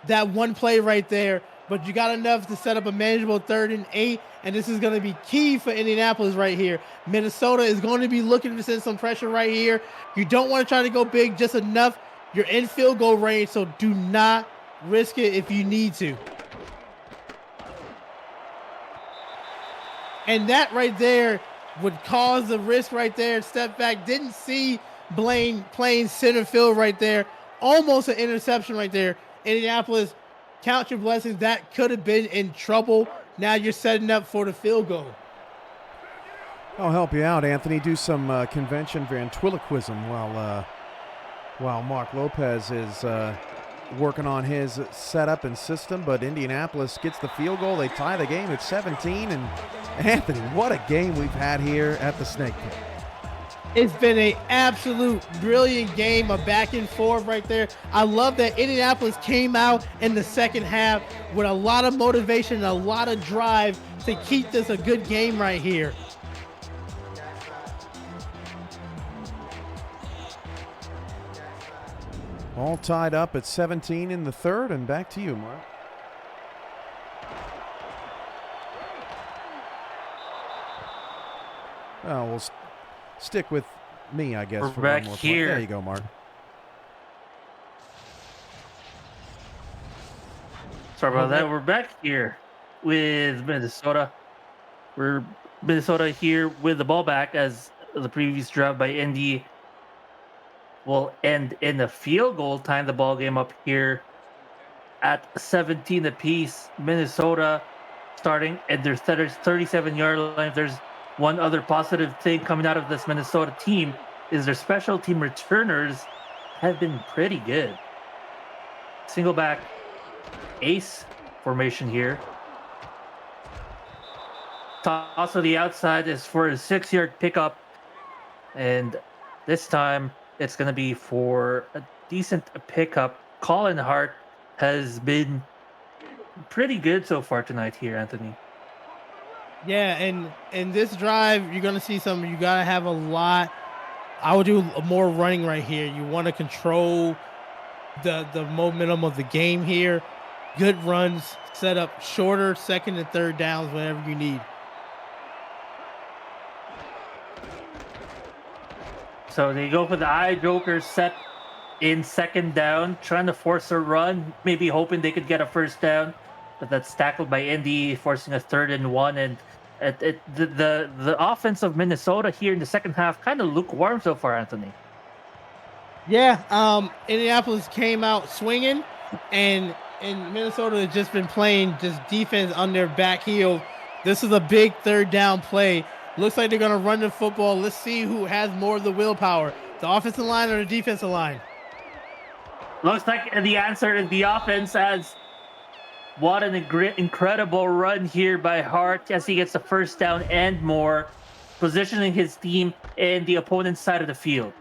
that one play right there, but you got enough to set up a manageable 3rd and 8, and this is going to be key for Indianapolis right here. Minnesota is going to be looking to send some pressure right here. You don't want to try to go big, just enough. You're in field goal range, so do not risk it if you need to. And that right there would cause the risk right there. Step back. Didn't see Blaine playing center field right there. Almost an interception right there. Indianapolis, count your blessings. That could have been in trouble. Now you're setting up for the field goal. I'll help you out, Anthony. Do some convention ventriloquism while Mark Lopez is working on his setup and system. But Indianapolis gets the field goal. They tie the game at 17. And Anthony, what a game we've had here at the Snake Pit. It's been an absolute brilliant game, a back and forth right there. I love that Indianapolis came out in the 2nd half with a lot of motivation and a lot of drive to keep this a good game right here. All tied up at 17 in the 3rd, and back to you, Mark. Oh, we'll stick with me, I guess. We're for back one more here. There you go, Mark. Sorry about that. We're back here with Minnesota. We're Minnesota here with the ball back as the previous drive by Indy will end in the field goal. Time the ball game up here at 17 apiece. Minnesota starting at their 37-yard line. There's one other positive thing coming out of this Minnesota team is their special team returners have been pretty good. Single back ace formation here. Toss to the outside is for a 6-yard pickup. And this time it's going to be for a decent pickup. Colin Hart has been pretty good so far tonight here, Anthony. Yeah, and in this drive, you're gonna see you gotta have a lot. I would do more running right here. You want to control the momentum of the game here. Good runs, set up shorter second and third downs whenever you need. So they go for the eye joker set in second down, trying to force a run, maybe hoping they could get a first down, but that's tackled by Indy, forcing a 3rd and 1. And the offense of Minnesota here in the second half kind of lukewarm so far, Anthony. Yeah, Indianapolis came out swinging, and Minnesota has just been playing just defense on their back heel. This is a big 3rd down play. Looks like they're going to run the football. Let's see who has more of the willpower, the offensive line or the defensive line. Looks like the answer is the offense, as what an incredible run here by Hart as he gets the first down and more, positioning his team in the opponent's side of the field.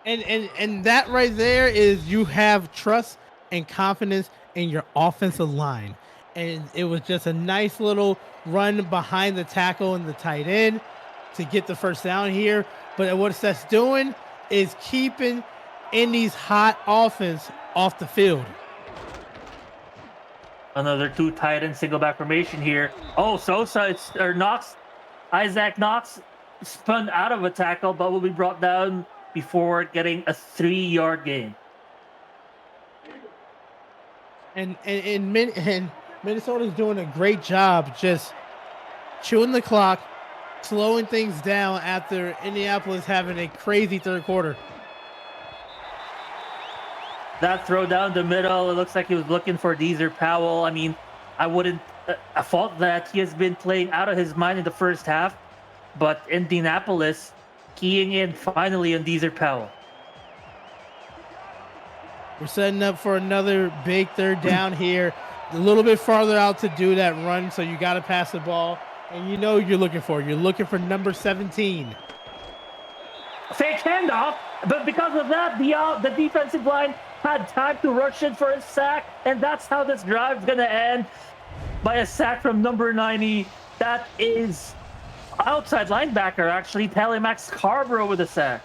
And that right there is you have trust and confidence in your offensive line. And it was just a nice little run behind the tackle and the tight end to get the first down here. But what that's doing is keeping Indy's hot offense off the field. Another 2 tight end single back formation here. Oh, Isaac Knox spun out of a tackle, but will be brought down before getting a 3-yard gain. And Minnesota's doing a great job just chewing the clock, slowing things down after Indianapolis having a crazy third quarter. That throw down the middle, it looks like he was looking for Deezer Powell. I mean, I wouldn't fault that. He has been playing out of his mind in the first half, but Indianapolis keying in finally on Deezer Powell. We're setting up for another big 3rd down here. A little bit farther out to do that run, so you got to pass the ball. And you know what you're looking for. You're looking for number 17. Fake handoff, but because of that, the defensive line had time to rush in for a sack, and that's how this drive is going to end, by a sack from number 90. That is outside linebacker, actually, Telemax Scarborough with a sack.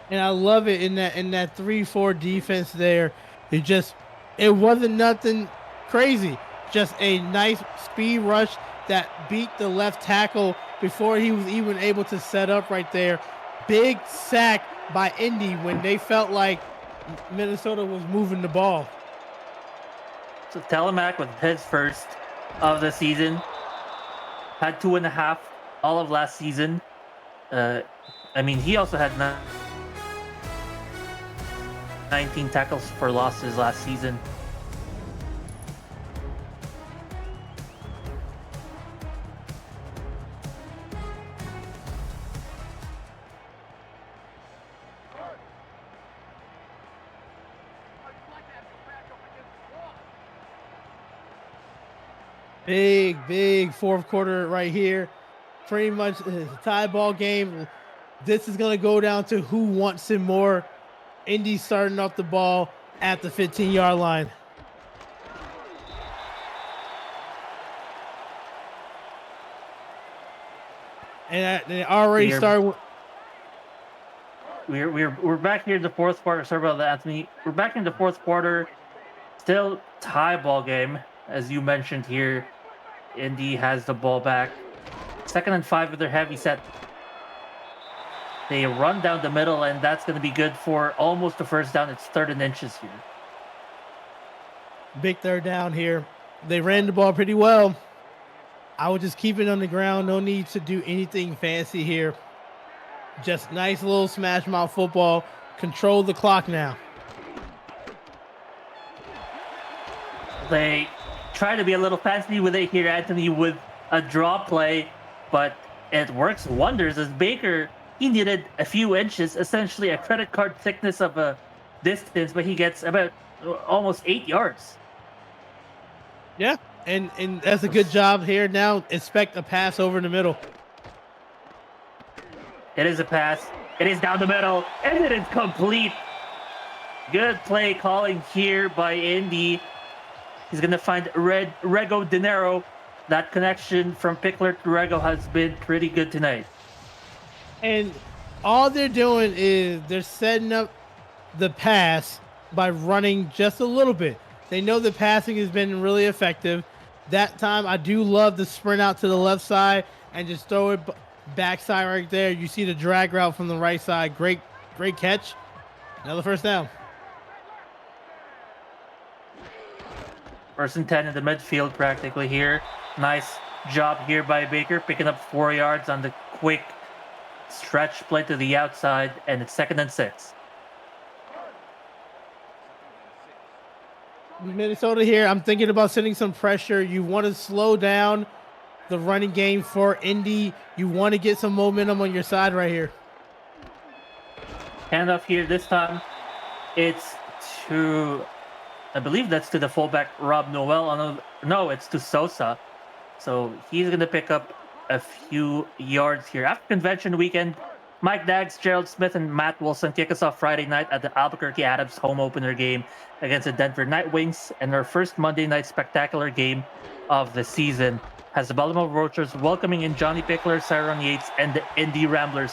And I love it in that 3-4 defense there. It wasn't nothing crazy. Just a nice speed rush that beat the left tackle before he was even able to set up right there. Big sack by Indy when they felt like Minnesota was moving the ball. So Telemac with his first of the season. Had 2.5 all of last season. I mean, he also had 19 tackles for losses last season. Big fourth quarter right here. Pretty much a tie ball game. This is going to go down to who wants it more. Indy starting off the ball at the 15-yard line. And they already started. We're back here in the fourth quarter. Sorry about that, Anthony. We're back in the fourth quarter. Still tie ball game, as you mentioned here. Indy has the ball back. 2nd and 5 with their heavy set. They run down the middle, and that's going to be good for almost a first down. It's 3rd and inches here. Big 3rd down here. They ran the ball pretty well. I would just keep it on the ground. No need to do anything fancy here. Just nice little smash mouth football. Control the clock now. They try to be a little fancy with it here, Anthony, with a draw play, but it works wonders as Baker, he needed a few inches, essentially a credit card thickness of a distance, but he gets about almost 8 yards. Yeah, and that's a good job here. Now expect a pass over in the middle. It is a pass. It is down the middle, and it is complete. Good play calling here by Indy. He's going to find Rego Dinero. That connection from Pickler to Rego has been pretty good tonight. And all they're doing is they're setting up the pass by running just a little bit. They know the passing has been really effective. That time, I do love the sprint out to the left side and just throw it backside right there. You see the drag route from the right side. Great catch. Another first down. 1st and 10 in the midfield practically here. Nice job here by Baker, picking up 4 yards on the quick stretch play to the outside, and it's 2nd and 6. Minnesota here, I'm thinking about sending some pressure. You want to slow down the running game for Indy. You want to get some momentum on your side right here. Handoff here this time. It's to, I believe that's to the fullback, Rob Noel. No, it's to Sosa. So he's going to pick up a few yards here. After convention weekend, Mike Daggs, Gerald Smith, and Matt Wilson kick us off Friday night at the Albuquerque Adams home opener game against the Denver Night Wings, and our first Monday night spectacular game of the season has the Baltimore Vultures welcoming in Johnny Pickler, Cyron Yates, and the Indy Ramblers.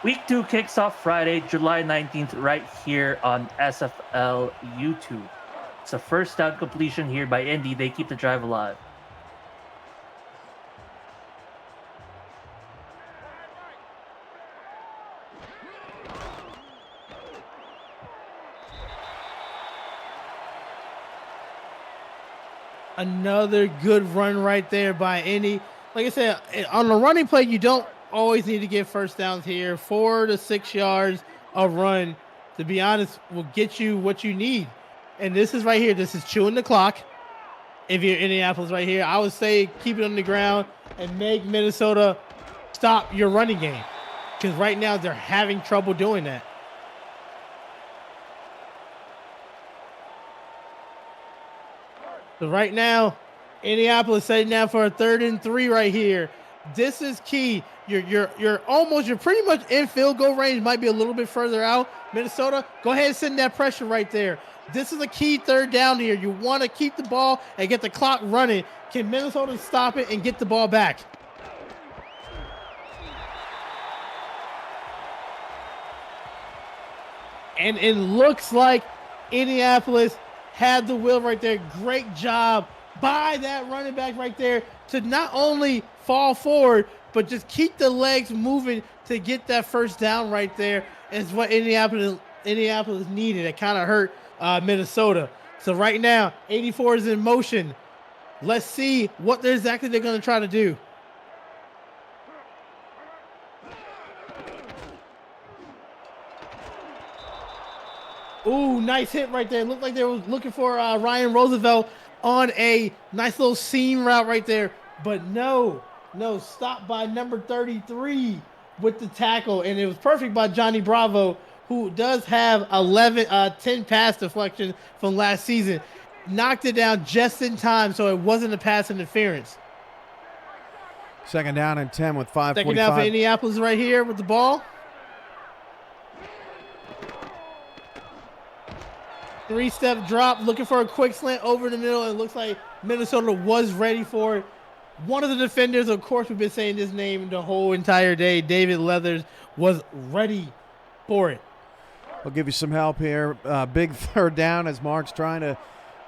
Week 2 kicks off Friday, July 19th, right here on SFL YouTube. It's a first down completion here by Indy. They keep the drive alive. Another good run right there by Indy. Like I said, on the running play, you don't always need to get first downs here. 4 to 6 yards a run, to be honest, will get you what you need. And this is right here. This is chewing the clock. If you're Indianapolis right here, I would say keep it on the ground and make Minnesota stop your running game. Because right now they're having trouble doing that. So right now, Indianapolis setting down for a 3rd and 3 right here. This is key. You're pretty much in field goal range. Might be a little bit further out. Minnesota, go ahead and send that pressure right there. This is a key 3rd down here. You want to keep the ball and get the clock running. Can Minnesota stop it and get the ball back? And it looks like Indianapolis had the will right there. Great job by that running back right there to not only fall forward, but just keep the legs moving to get that first down right there is what Indianapolis needed. It kind of hurt Minnesota. So right now, 84 is in motion. Let's see what they're going to try to do. Ooh, nice hit right there. Looked like they were looking for Ryan Roosevelt on a nice little seam route right there. But no, stopped by number 33 with the tackle. And it was perfect by Johnny Bravo, who does have 10 pass deflections from last season. Knocked it down just in time, so it wasn't a pass interference. 2nd down and 10 with 5:45. 2nd down for Indianapolis right here with the ball. 3-step drop, looking for a quick slant over the middle. It looks like Minnesota was ready for it. One of the defenders, of course, we've been saying this name the whole entire day, David Leathers, was ready for it. I'll give you some help here. Big 3rd down as Mark's trying to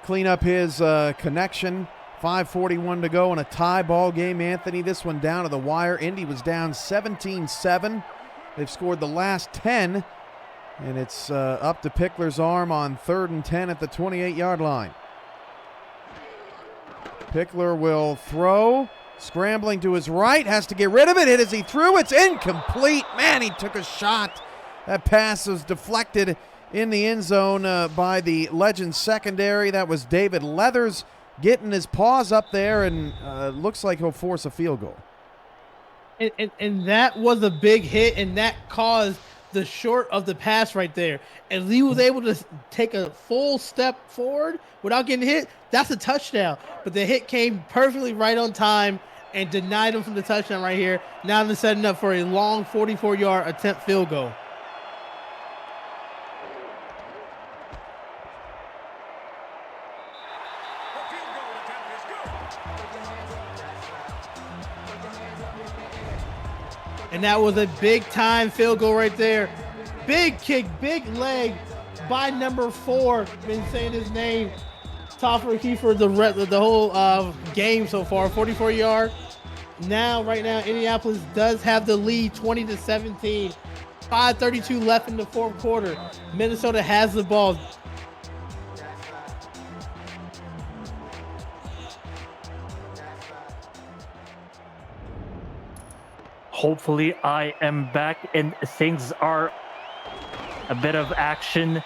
clean up his connection. 5:41 to go in a tie ball game, Anthony. This one down to the wire. Indy was down 17-7. They've scored the last 10. And it's up to Pickler's arm on 3rd and 10 at the 28-yard line. Pickler will throw. Scrambling to his right. Has to get rid of it. Hit as he threw. It's incomplete. Man, he took a shot. That pass was deflected in the end zone by the Legends secondary. That was David Leathers getting his paws up there, and looks like he'll force a field goal. And that was a big hit, and that caused the short of the pass right there. And Lee was able to take a full step forward without getting hit. That's a touchdown. But the hit came perfectly right on time and denied him from the touchdown right here. Now they're setting up for a long 44-yard attempt field goal. And that was a big-time field goal right there. Big kick, big leg by number 4. Been saying his name. Topher Kiefer the whole game so far. 44-yard. Right now, Indianapolis does have the lead, 20-17. 5:32 left in the fourth quarter. Minnesota has the ball. Hopefully I am back and things are a bit of action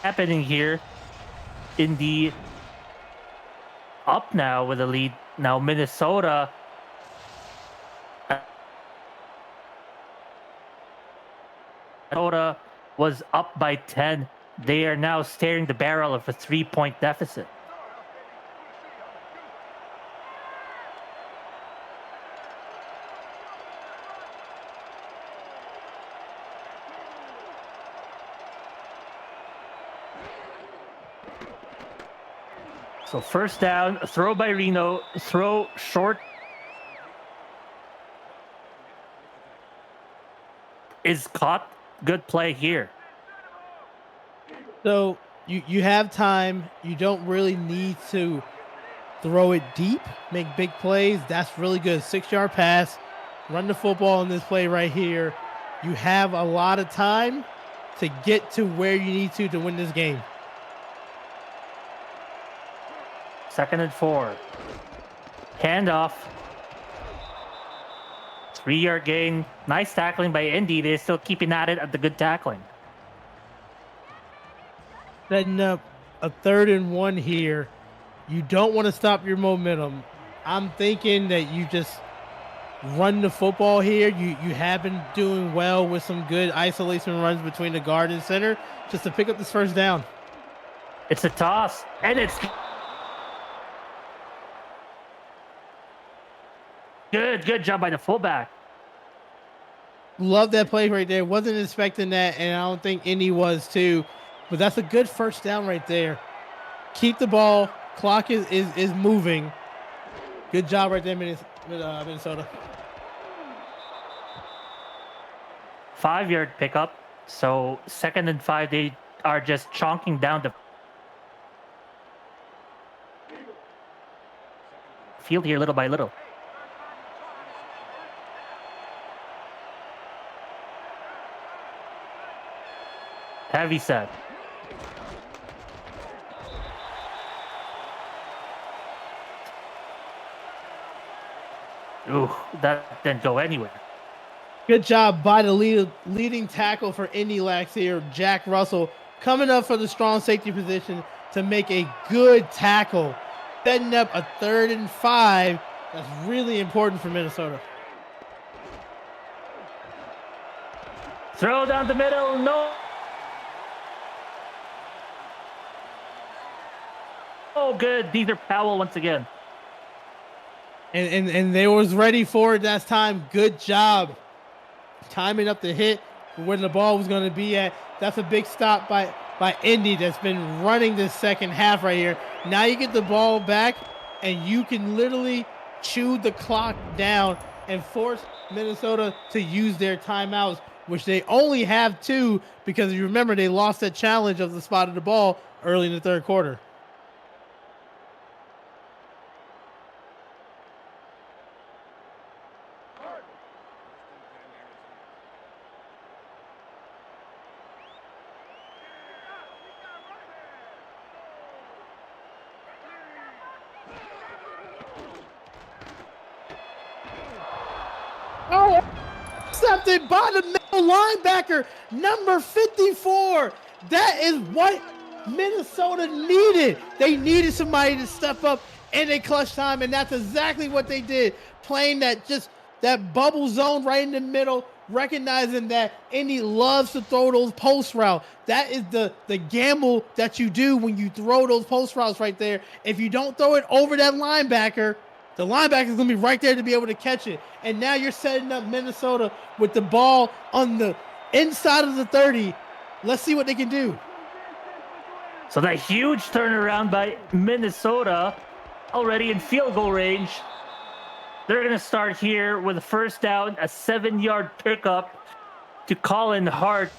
happening here. Indy up now with a lead. Now Minnesota was up by 10. They are now staring the barrel of a 3-point deficit. So first down, throw by Reno, throw short is caught. Good play here. So you have time. You don't really need to throw it deep, make big plays. That's really good. 6-yard pass, run the football in this play right here. You have a lot of time to get to where you need to win this game. 2nd and 4. Handoff. 3-yard gain. Nice tackling by Indy. They're still keeping at it at the good tackling. Setting up a 3rd and 1 here. You don't want to stop your momentum. I'm thinking that you just run the football here. You have been doing well with some good isolation runs between the guard and center just to pick up this first down. It's a toss, and it's good job by the fullback. Love that play right there. Wasn't expecting that, and I don't think Indy was too. But that's a good first down right there. Keep the ball. Clock is moving. Good job right there, Minnesota. 5-yard pickup. So 2nd and 5, they are just chonking down the field here little by little. Heavy set. Ooh, that didn't go anywhere. Good job by the leading tackle for Indy last year, Jack Russell, coming up for the strong safety position to make a good tackle, setting up a 3rd and 5. That's really important for Minnesota. Throw down the middle. No. Oh, good. These are Powell once again. And they was ready for it that time. Good job timing up the hit where the ball was going to be at. That's a big stop by Indy that's been running this second half right here. Now you get the ball back, and you can literally chew the clock down and force Minnesota to use their timeouts, which they only have 2 because you remember they lost that challenge of the spot of the ball early in the 3rd quarter. Intercepted by the middle linebacker, number 54. That is what Minnesota needed. They needed somebody to step up in a clutch time, and that's exactly what they did. Playing that bubble zone right in the middle, recognizing that Indy loves to throw those post routes. That is the gamble that you do when you throw those post routes right there. If you don't throw it over that linebacker, the linebacker is going to be right there to be able to catch it. And now you're setting up Minnesota with the ball on the inside of the 30. Let's see what they can do. So that huge turnaround by Minnesota, already in field goal range. They're going to start here with a first down, a 7-yard pickup to Colin Hart.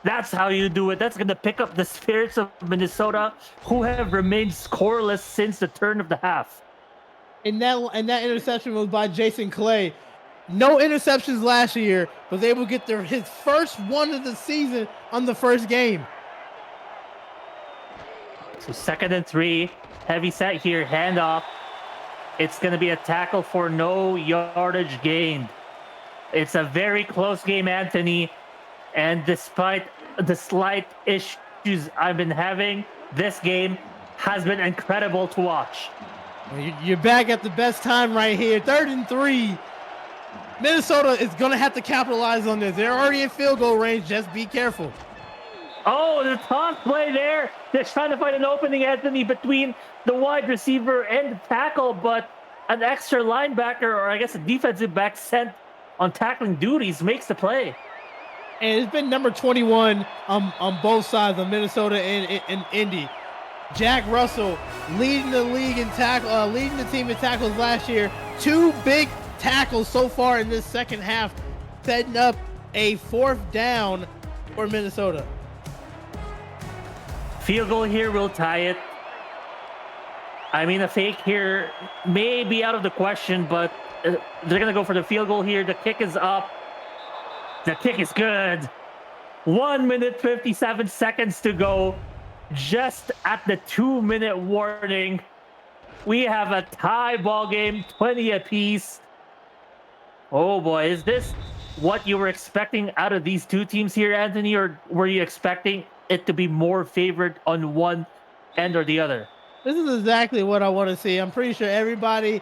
That's how you do it. That's going to pick up the spirits of Minnesota, who have remained scoreless since the turn of the half. And that interception was by Jason Clay. No interceptions last year, was able to get his first one of the season on the first game. So 2nd and 3, heavy set here, handoff. It's going to be a tackle for no yardage gained. It's a very close game, Anthony. And despite the slight issues I've been having, this game has been incredible to watch. You're back at the best time right here. 3rd and 3. Minnesota is going to have to capitalize on this. They're already in field goal range. Just be careful. Oh, the toss play there. They're trying to find an opening, Anthony, between the wide receiver and the tackle, but an extra linebacker, or I guess a defensive back sent on tackling duties, makes the play. And it's been number 21 on both sides of Minnesota and Indy. Jack Russell leading the league in tackle, leading the team in tackles last year. 2 big tackles so far in this second half, setting up a 4th down for Minnesota. Field goal here will tie it. I mean, a fake here may be out of the question, but they're going to go for the field goal here. The kick is up. The kick is good. 1 minute, 57 seconds to go. Just at the 2-minute warning. We have a tie ball game, 20 apiece. Oh boy, is this what you were expecting out of these two teams here, Anthony, or were you expecting it to be more favored on one end or the other? This is exactly what I want to see. I'm pretty sure everybody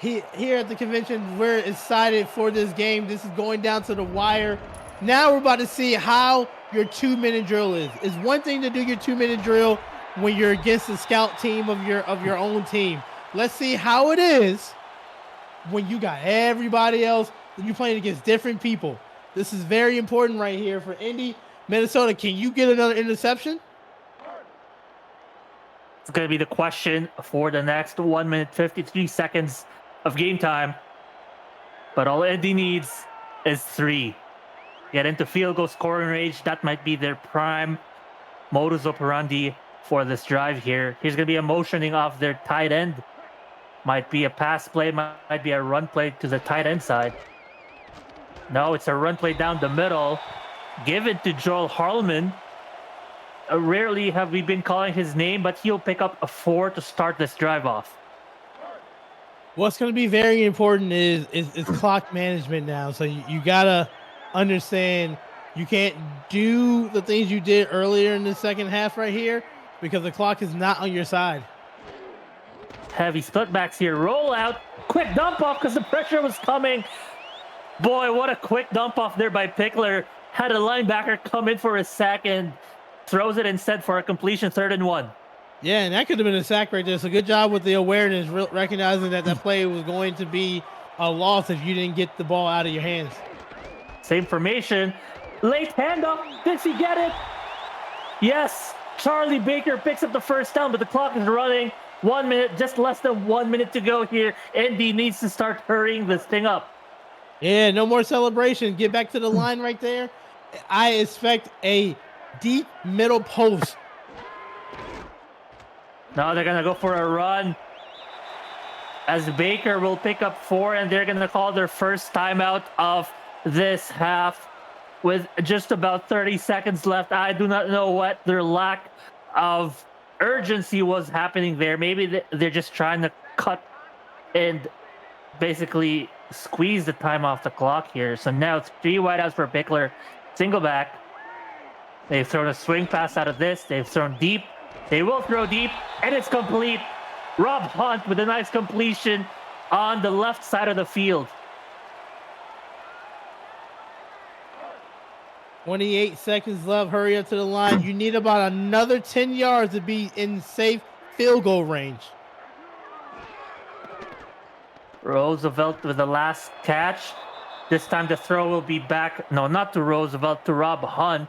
here at the convention, we're excited for this game. This is going down to the wire. Now we're about to see how your 2-minute drill is. It's one thing to do your 2-minute drill when you're against the scout team of your own team. Let's see how it is when you got everybody else and you're playing against different people. This is very important right here for Indy. Minnesota, can you get another interception? It's going to be the question for the next 1 minute, 53 seconds of game time. But all Indy needs is 3. Get into field goal scoring range. That might be their prime modus operandi for this drive here. Here's going to be a motioning off their tight end. Might be a pass play, might be a run play to the tight end side. No, it's a run play down the middle. Give it to Joel Harleman. Rarely have we been calling his name, but he'll pick up a 4 to start this drive off. What's going to be very important is clock management now. So you got to understand you can't do the things you did earlier in the second half right here because the clock is not on your side. Heavy split backs here. Roll out. Quick dump off because the pressure was coming. Boy, what a quick dump off there by Pickler. Had a linebacker come in for a sack and throws it instead for a completion, 3rd and 1. Yeah, and that could have been a sack right there. So good job with the awareness, recognizing that play was going to be a loss if you didn't get the ball out of your hands. Same formation. Late handoff. Did he get it? Yes. Charlie Baker picks up the first down, but the clock is running. 1 minute, just less than 1 minute to go here. Indy needs to start hurrying this thing up. Yeah, no more celebration. Get back to the line right there. I expect a deep middle post. Now they're going to go for a run as Baker will pick up 4, and they're going to call their first timeout of this half with just about 30 seconds left. I do not know what their lack of urgency was happening there. Maybe they're just trying to cut and basically squeeze the time off the clock here. So now it's 3 wideouts for Pickler. Single back. They've thrown a swing pass out of this. They've thrown deep. They will throw deep, and it's complete. Rob Hunt with a nice completion on the left side of the field. 28 seconds left. Hurry up to the line. You need about another 10 yards to be in safe field goal range. Roosevelt with the last catch. This time the throw will be back. No, not to Roosevelt, to Rob Hunt.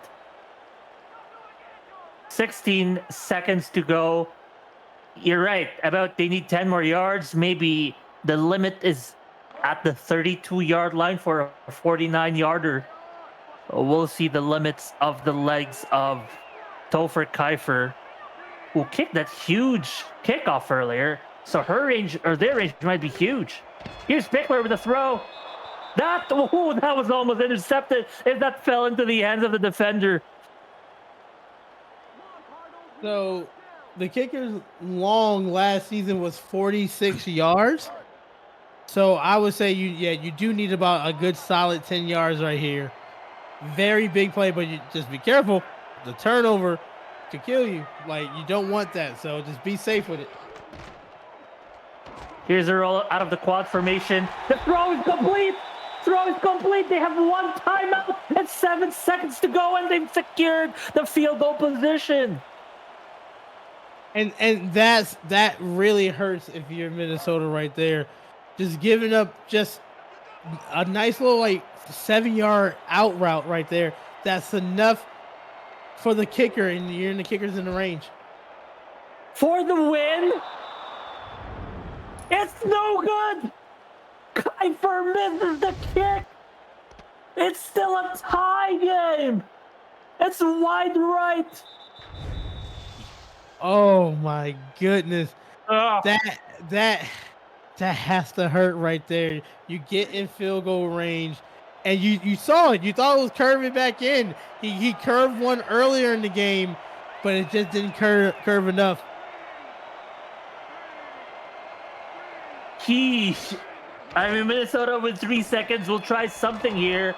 16 seconds to go. You're right. They need 10 more yards. Maybe the limit is at the 32-yard line for a 49-yarder. We'll see the limits of the legs of Topher Kiefer, who kicked that huge kickoff earlier. So their range might be huge. Here's Pickler with a throw. That was almost intercepted if that fell into the hands of the defender. So the kicker's long last season was 46 yards. So I would say you do need about a good solid 10 yards right here. Very big play, but you just be careful. The turnover could kill you. Like, you don't want that. So just be safe with it. Here's a roll out of the quad formation. The throw is complete. They have one timeout and 7 seconds to go, and they've secured the field goal position. And that really hurts if you're Minnesota right there. Just giving up just a nice little 7-yard out route right there. That's enough for the kicker, and the kicker's in the range. For the win. It's no good. Kiefer misses the kick. It's still a tie game. It's wide right. Oh my goodness. Ugh. That has to hurt right there. You get in field goal range, and you saw it. You thought it was curving back in. He curved one earlier in the game, but it just didn't curve enough. Minnesota with 3 seconds will try something here.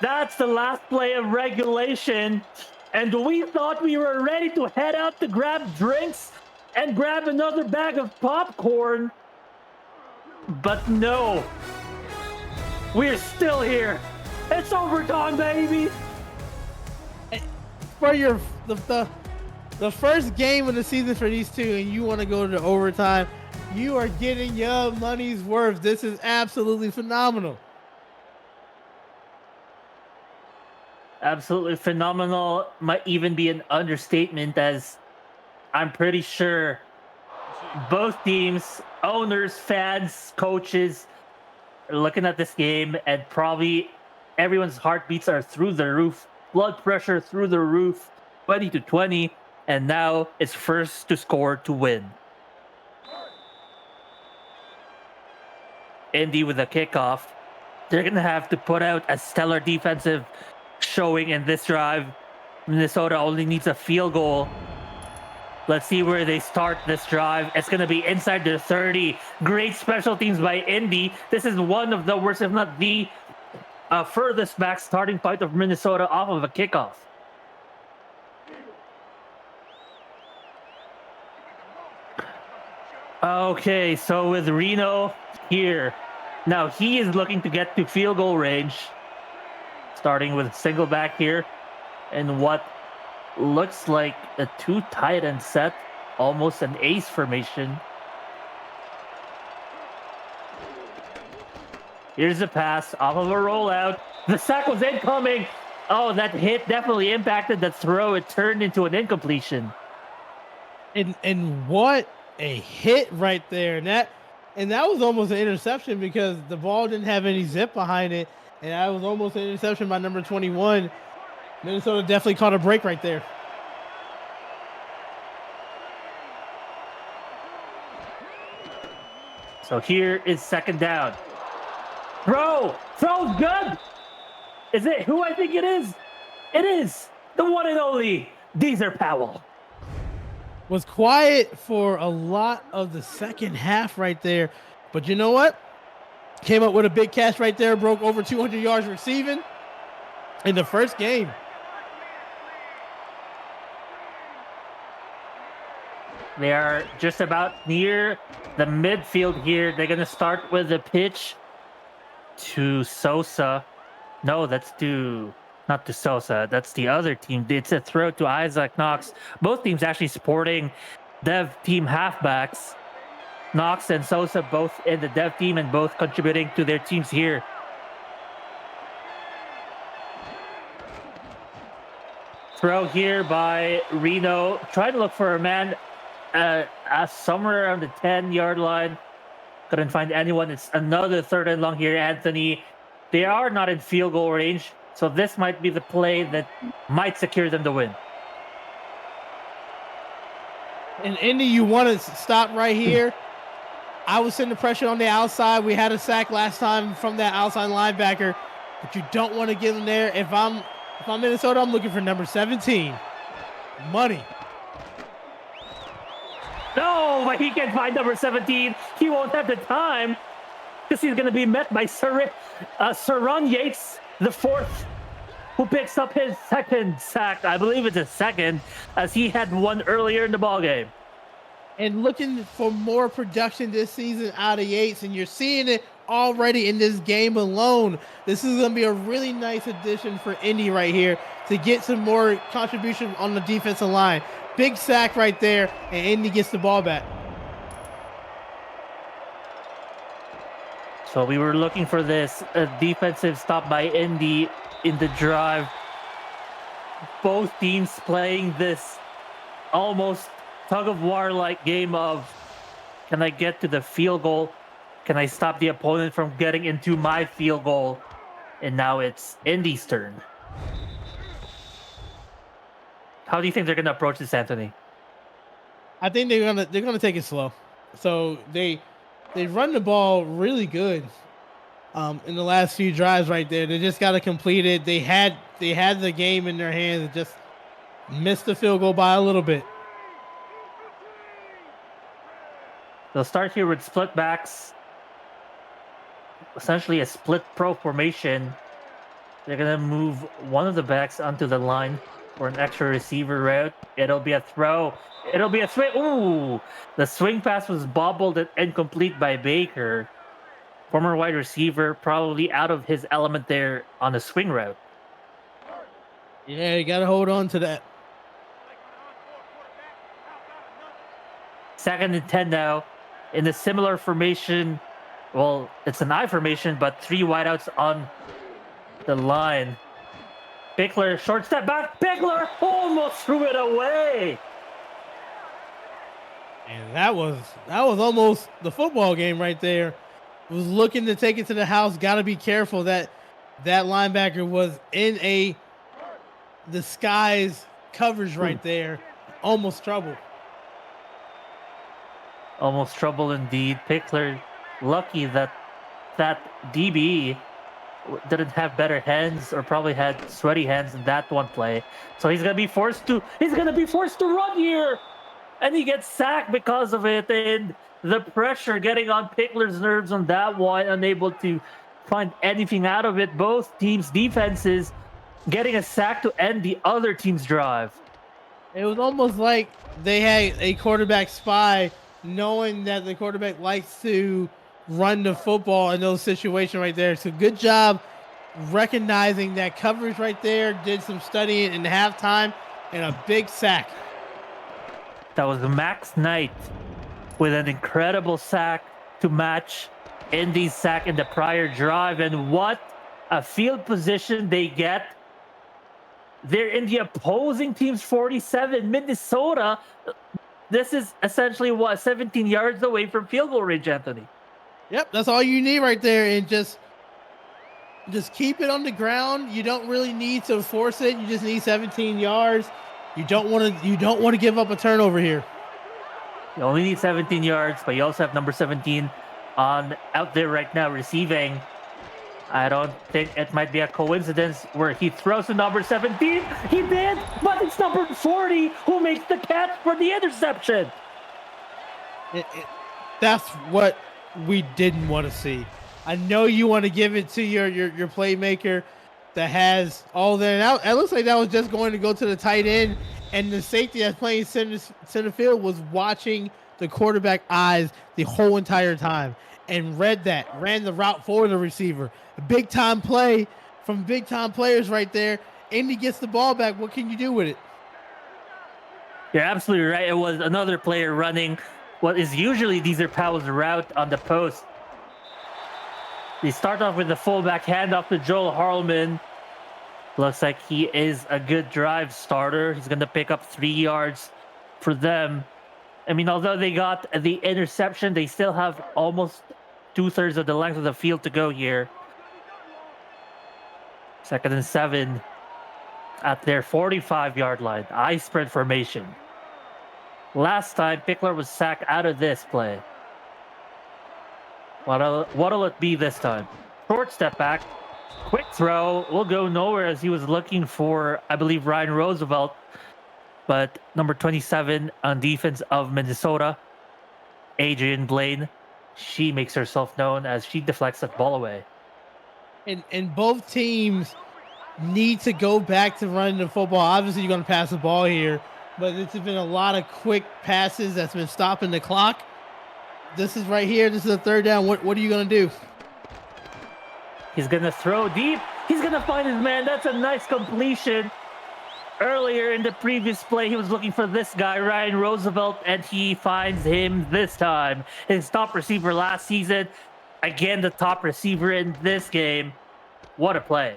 That's the last play of regulation. And we thought we were ready to head out to grab drinks and grab another bag of popcorn. But no. We're still here. It's overtime, baby. For the first game of the season for these two, and you want to go to overtime, you are getting your money's worth. This is absolutely phenomenal. Absolutely phenomenal might even be an understatement, as I'm pretty sure both teams, owners, fans, coaches, are looking at this game, and probably everyone's heartbeats are through the roof, blood pressure through the roof, 20-20, and now it's first to score to win. Indy with a kickoff. They're going to have to put out a stellar defensive showing in this drive. Minnesota only needs a field goal. Let's see where they start this drive. It's going to be inside their 30. Great special teams by Indy. This is one of the worst, if not the furthest back starting point of Minnesota off of a kickoff. Okay, so with Reno here. Now he is looking to get to field goal range. Starting with single back here. And what looks like a 2 tight end set. Almost an ace formation. Here's a pass off of a rollout. The sack was incoming. Oh, that hit definitely impacted the throw. It turned into an incompletion. And what a hit right there. And that was almost an interception because the ball didn't have any zip behind it. And that was almost an interception by number 21. Minnesota definitely caught a break right there. So here is second down. Throw's good. Is it who I think it is? It is the one and only Deezer Powell. Was quiet for a lot of the second half right there. But you know what? Came up with a big catch right there. Broke over 200 yards receiving in the first game. They are just about near the midfield here. They're going to start with a pitch to Sosa. No, not to Sosa. That's the other team. It's a throw to Isaac Knox. Both teams actually sporting dev team halfbacks. Knox and Sosa both in the dev team and both contributing to their teams here. Throw here by Reno. Trying to look for a man somewhere around the 10-yard line. Couldn't find anyone. It's another third and long here, Anthony. They are not in field goal range, so this might be the play that might secure them the win. And Indy, you want to stop right here. I was sending pressure on the outside. We had a sack last time from that outside linebacker, but you don't want to get in there. If I'm Minnesota, I'm looking for number 17. Money. No, but he can find number 17. He won't have the time because he's going to be met by Saron Yates, the fourth, who picks up his second sack. I believe it's a second, as he had one earlier in the ballgame. And looking for more production this season out of Yates, and you're seeing it already in this game alone. This is going to be a really nice addition for Indy right here to get some more contribution on the defensive line. Big sack right there, and Indy gets the ball back. So we were looking for this defensive stop by Indy in the drive. Both teams playing this almost tug-of-war-like game of, can I get to the field goal? Can I stop the opponent from getting into my field goal? And now it's Indy's turn. How do you think they're going to approach this, Anthony? I think they're gonna take it slow. So they run the ball really good in the last few drives right there. They just got to complete it. They had the game in their hands and just missed the field goal by a little bit. They'll start here with split backs. Essentially a split pro formation. They're going to move one of the backs onto the line for an extra receiver route. It'll be a throw. It'll be a swing. Ooh! The swing pass was bobbled and incomplete by Baker. Former wide receiver, probably out of his element there on the swing route. Yeah, you got to hold on to that. 2nd and 10 now. In a similar formation, well, it's an I formation, but 3 wideouts on the line. Pickler, short step back. Pickler almost threw it away. And that was almost the football game right there. Was looking to take it to the house. Got to be careful that linebacker was in a disguise coverage right there. Almost trouble. Almost trouble indeed. Pickler, lucky that DB didn't have better hands or probably had sweaty hands in that one play. So he's gonna be forced to run here, and he gets sacked because of it. And the pressure getting on Pickler's nerves on that one, unable to find anything out of it. Both teams' defenses getting a sack to end the other team's drive. It was almost like they had a quarterback spy, knowing that the quarterback likes to run the football in those situations right there. So good job recognizing that coverage right there. Did some studying in halftime, and a big sack. That was Max Knight with an incredible sack to match Indy's sack in the prior drive. And what a field position they get. They're in the opposing team's 47. Minnesota, this is essentially 17 yards away from field goal range, Anthony. Yep, that's all you need right there, and just keep it on the ground. You don't really need to force it. You just need 17 yards. You don't want to give up a turnover here. You only need 17 yards, but you also have number 17 out there right now receiving. I don't think it might be a coincidence where he throws to number 17. He did, but it's number 40 who makes the catch for the interception. That's what we didn't want to see. I know you want to give it to your playmaker that has all that. It looks like that was just going to go to the tight end, And the safety that's playing center field was watching the quarterback eyes the whole entire time and ran the route for the receiver. A big time play from big time players right there. Indy gets the ball back. What can you do with it? You're absolutely right. It was another player running what is usually Deezer Powell's route on the post. They start off with the fullback handoff to Joel Harleman. Looks like he is a good drive starter. He's going to pick up 3 yards for them. I mean, although they got the interception, they still have almost 2/3 of the length of the field to go here. 2nd and 7 at their 45-yard line. I spread formation. Last time, Pickler was sacked out of this play. What'll it be this time? Short step back. Quick throw. Will go nowhere as he was looking for, I believe, Ryan Roosevelt. But number 27 on defense of Minnesota, Adrian Blaine, she makes herself known as she deflects that ball away. And both teams need to go back to running the football. Obviously, you're going to pass the ball here, but it's been a lot of quick passes that's been stopping the clock. This is right here. This is a 3rd down. What are you going to do? He's going to throw deep. He's going to find his man. That's a nice completion. Earlier in the previous play, he was looking for this guy, Ryan Roosevelt, and he finds him this time. His top receiver last season. Again, the top receiver in this game. What a play.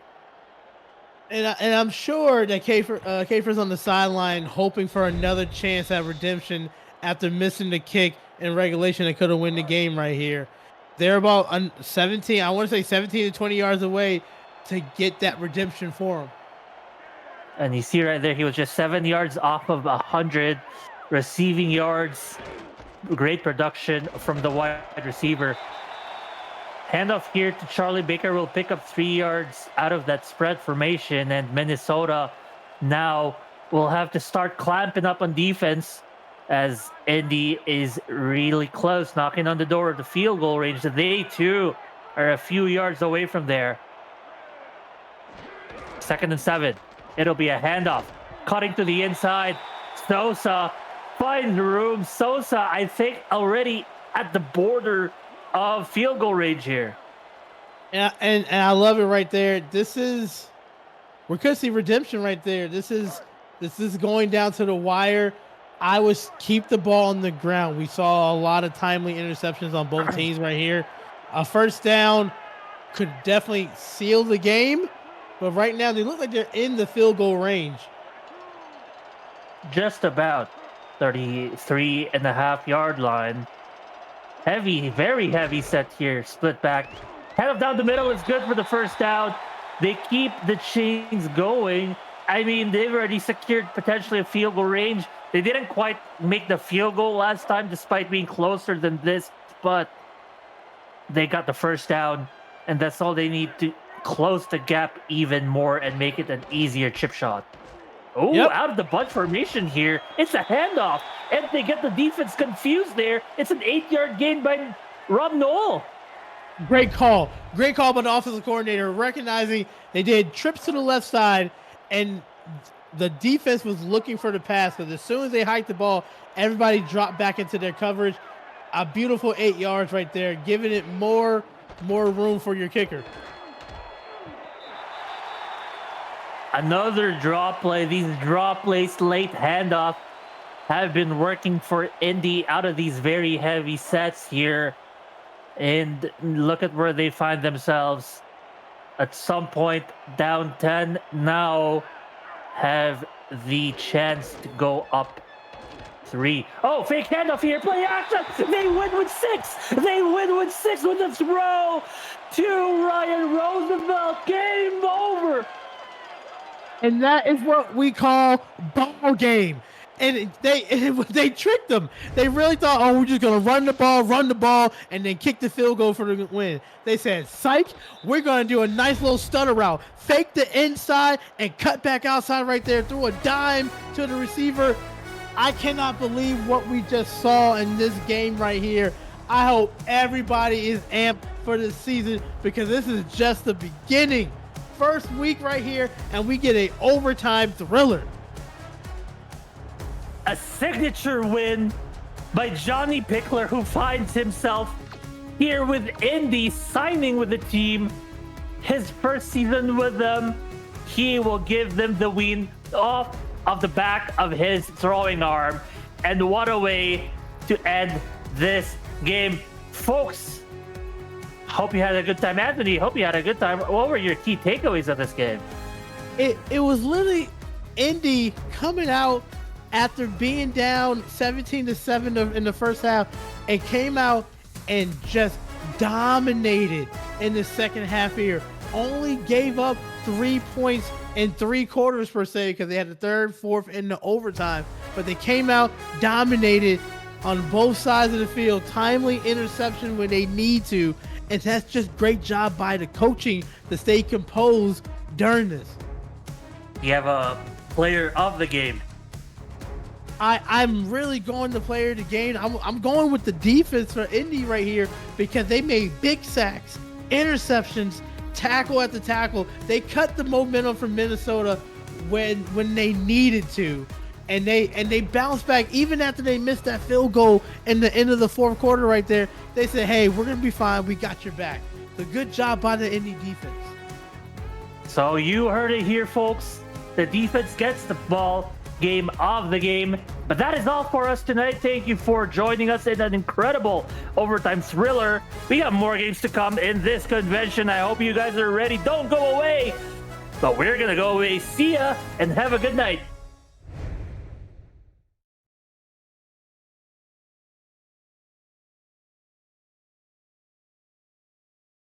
And I'm sure that Kafer's on the sideline hoping for another chance at redemption after missing the kick in regulation that could have won the game right here. They're about 17 to 20 yards away to get that redemption for him. And you see right there, he was just 7 yards off of 100 receiving yards. Great production from the wide receiver. Handoff here to Charlie Baker will pick up 3 yards out of that spread formation, and Minnesota now will have to start clamping up on defense as Indy is really close, knocking on the door of the field goal range. They too are a few yards away from there. 2nd and 7. It'll be a handoff. Cutting to the inside. Sosa finds room. Sosa, I think, already at the border of field goal range here. And I love it right there. We could see redemption right there. This is going down to the wire. I would keep the ball on the ground. We saw a lot of timely interceptions on both teams right here. A 1st down could definitely seal the game, but right now they look like they're in the field goal range. Just about 33.5-yard line. Heavy, very heavy set here. Split back. Handoff down the middle is good for the 1st down. They keep the chains going. I mean, they've already secured potentially a field goal range. They didn't quite make the field goal last time, despite being closer than this, but they got the 1st down, and that's all they need to close the gap even more and make it an easier chip shot. Oh, yep. Out of the bunch formation here. It's a handoff, and they get the defense confused there. It's an 8-yard gain by Rob Noel. Great call by the offensive coordinator, recognizing they did trips to the left side, and the defense was looking for the pass, because as soon as they hiked the ball, everybody dropped back into their coverage. A beautiful 8 yards right there, giving it more room for your kicker. Another draw play. These draw plays, late handoff, have been working for Indy out of these very heavy sets here. And look at where they find themselves. At some point, down 10, now have the chance to go up 3. Oh, fake handoff here. Play action. They win with 6. They win with 6 with a throw to Ryan Roosevelt. Game over. And that is what we call ball game. And they tricked them. They really thought, oh, we're just going to run the ball, and then kick the field goal for the win. They said, psych, we're going to do a nice little stutter route. Fake the inside and cut back outside right there. Throw a dime to the receiver. I cannot believe what we just saw in this game right here. I hope everybody is amped for this season, because this is just the beginning. First week right here, and we get an overtime thriller. a signature win by Johnny Pickler, who finds himself here with Indy, signing with the team. His first season with them, he will give them the win off of the back of his throwing arm. And what a way to end this game. Folks, hope you had a good time. Anthony, hope you had a good time. What were your key takeaways of this game? It was literally Indy coming out after being down 17-7 in the first half and came out and just dominated in the second half here. Only gave up 3 points in 3 quarters per se, because they had the third, fourth, and the overtime. But they came out, dominated on both sides of the field, timely interception when they need to, and that's just great job by the coaching to stay composed during this. You have a player of the game. I'm really going to player of the game. I'm going with the defense for Indy right here, because they made big sacks, interceptions, tackle after tackle. They cut the momentum from Minnesota when they needed to, and they bounced back even after they missed that field goal in the end of the fourth quarter right there. They said, hey, we're gonna be fine, we got your back. So good job by the Indy defense. So you heard it here, folks. The defense gets the ball, game of the game. But that is all for us tonight. Thank you for joining us in an incredible overtime thriller. We got more games to come in this convention. I hope you guys are ready. Don't go away. But we're gonna go away. See ya and have a good night.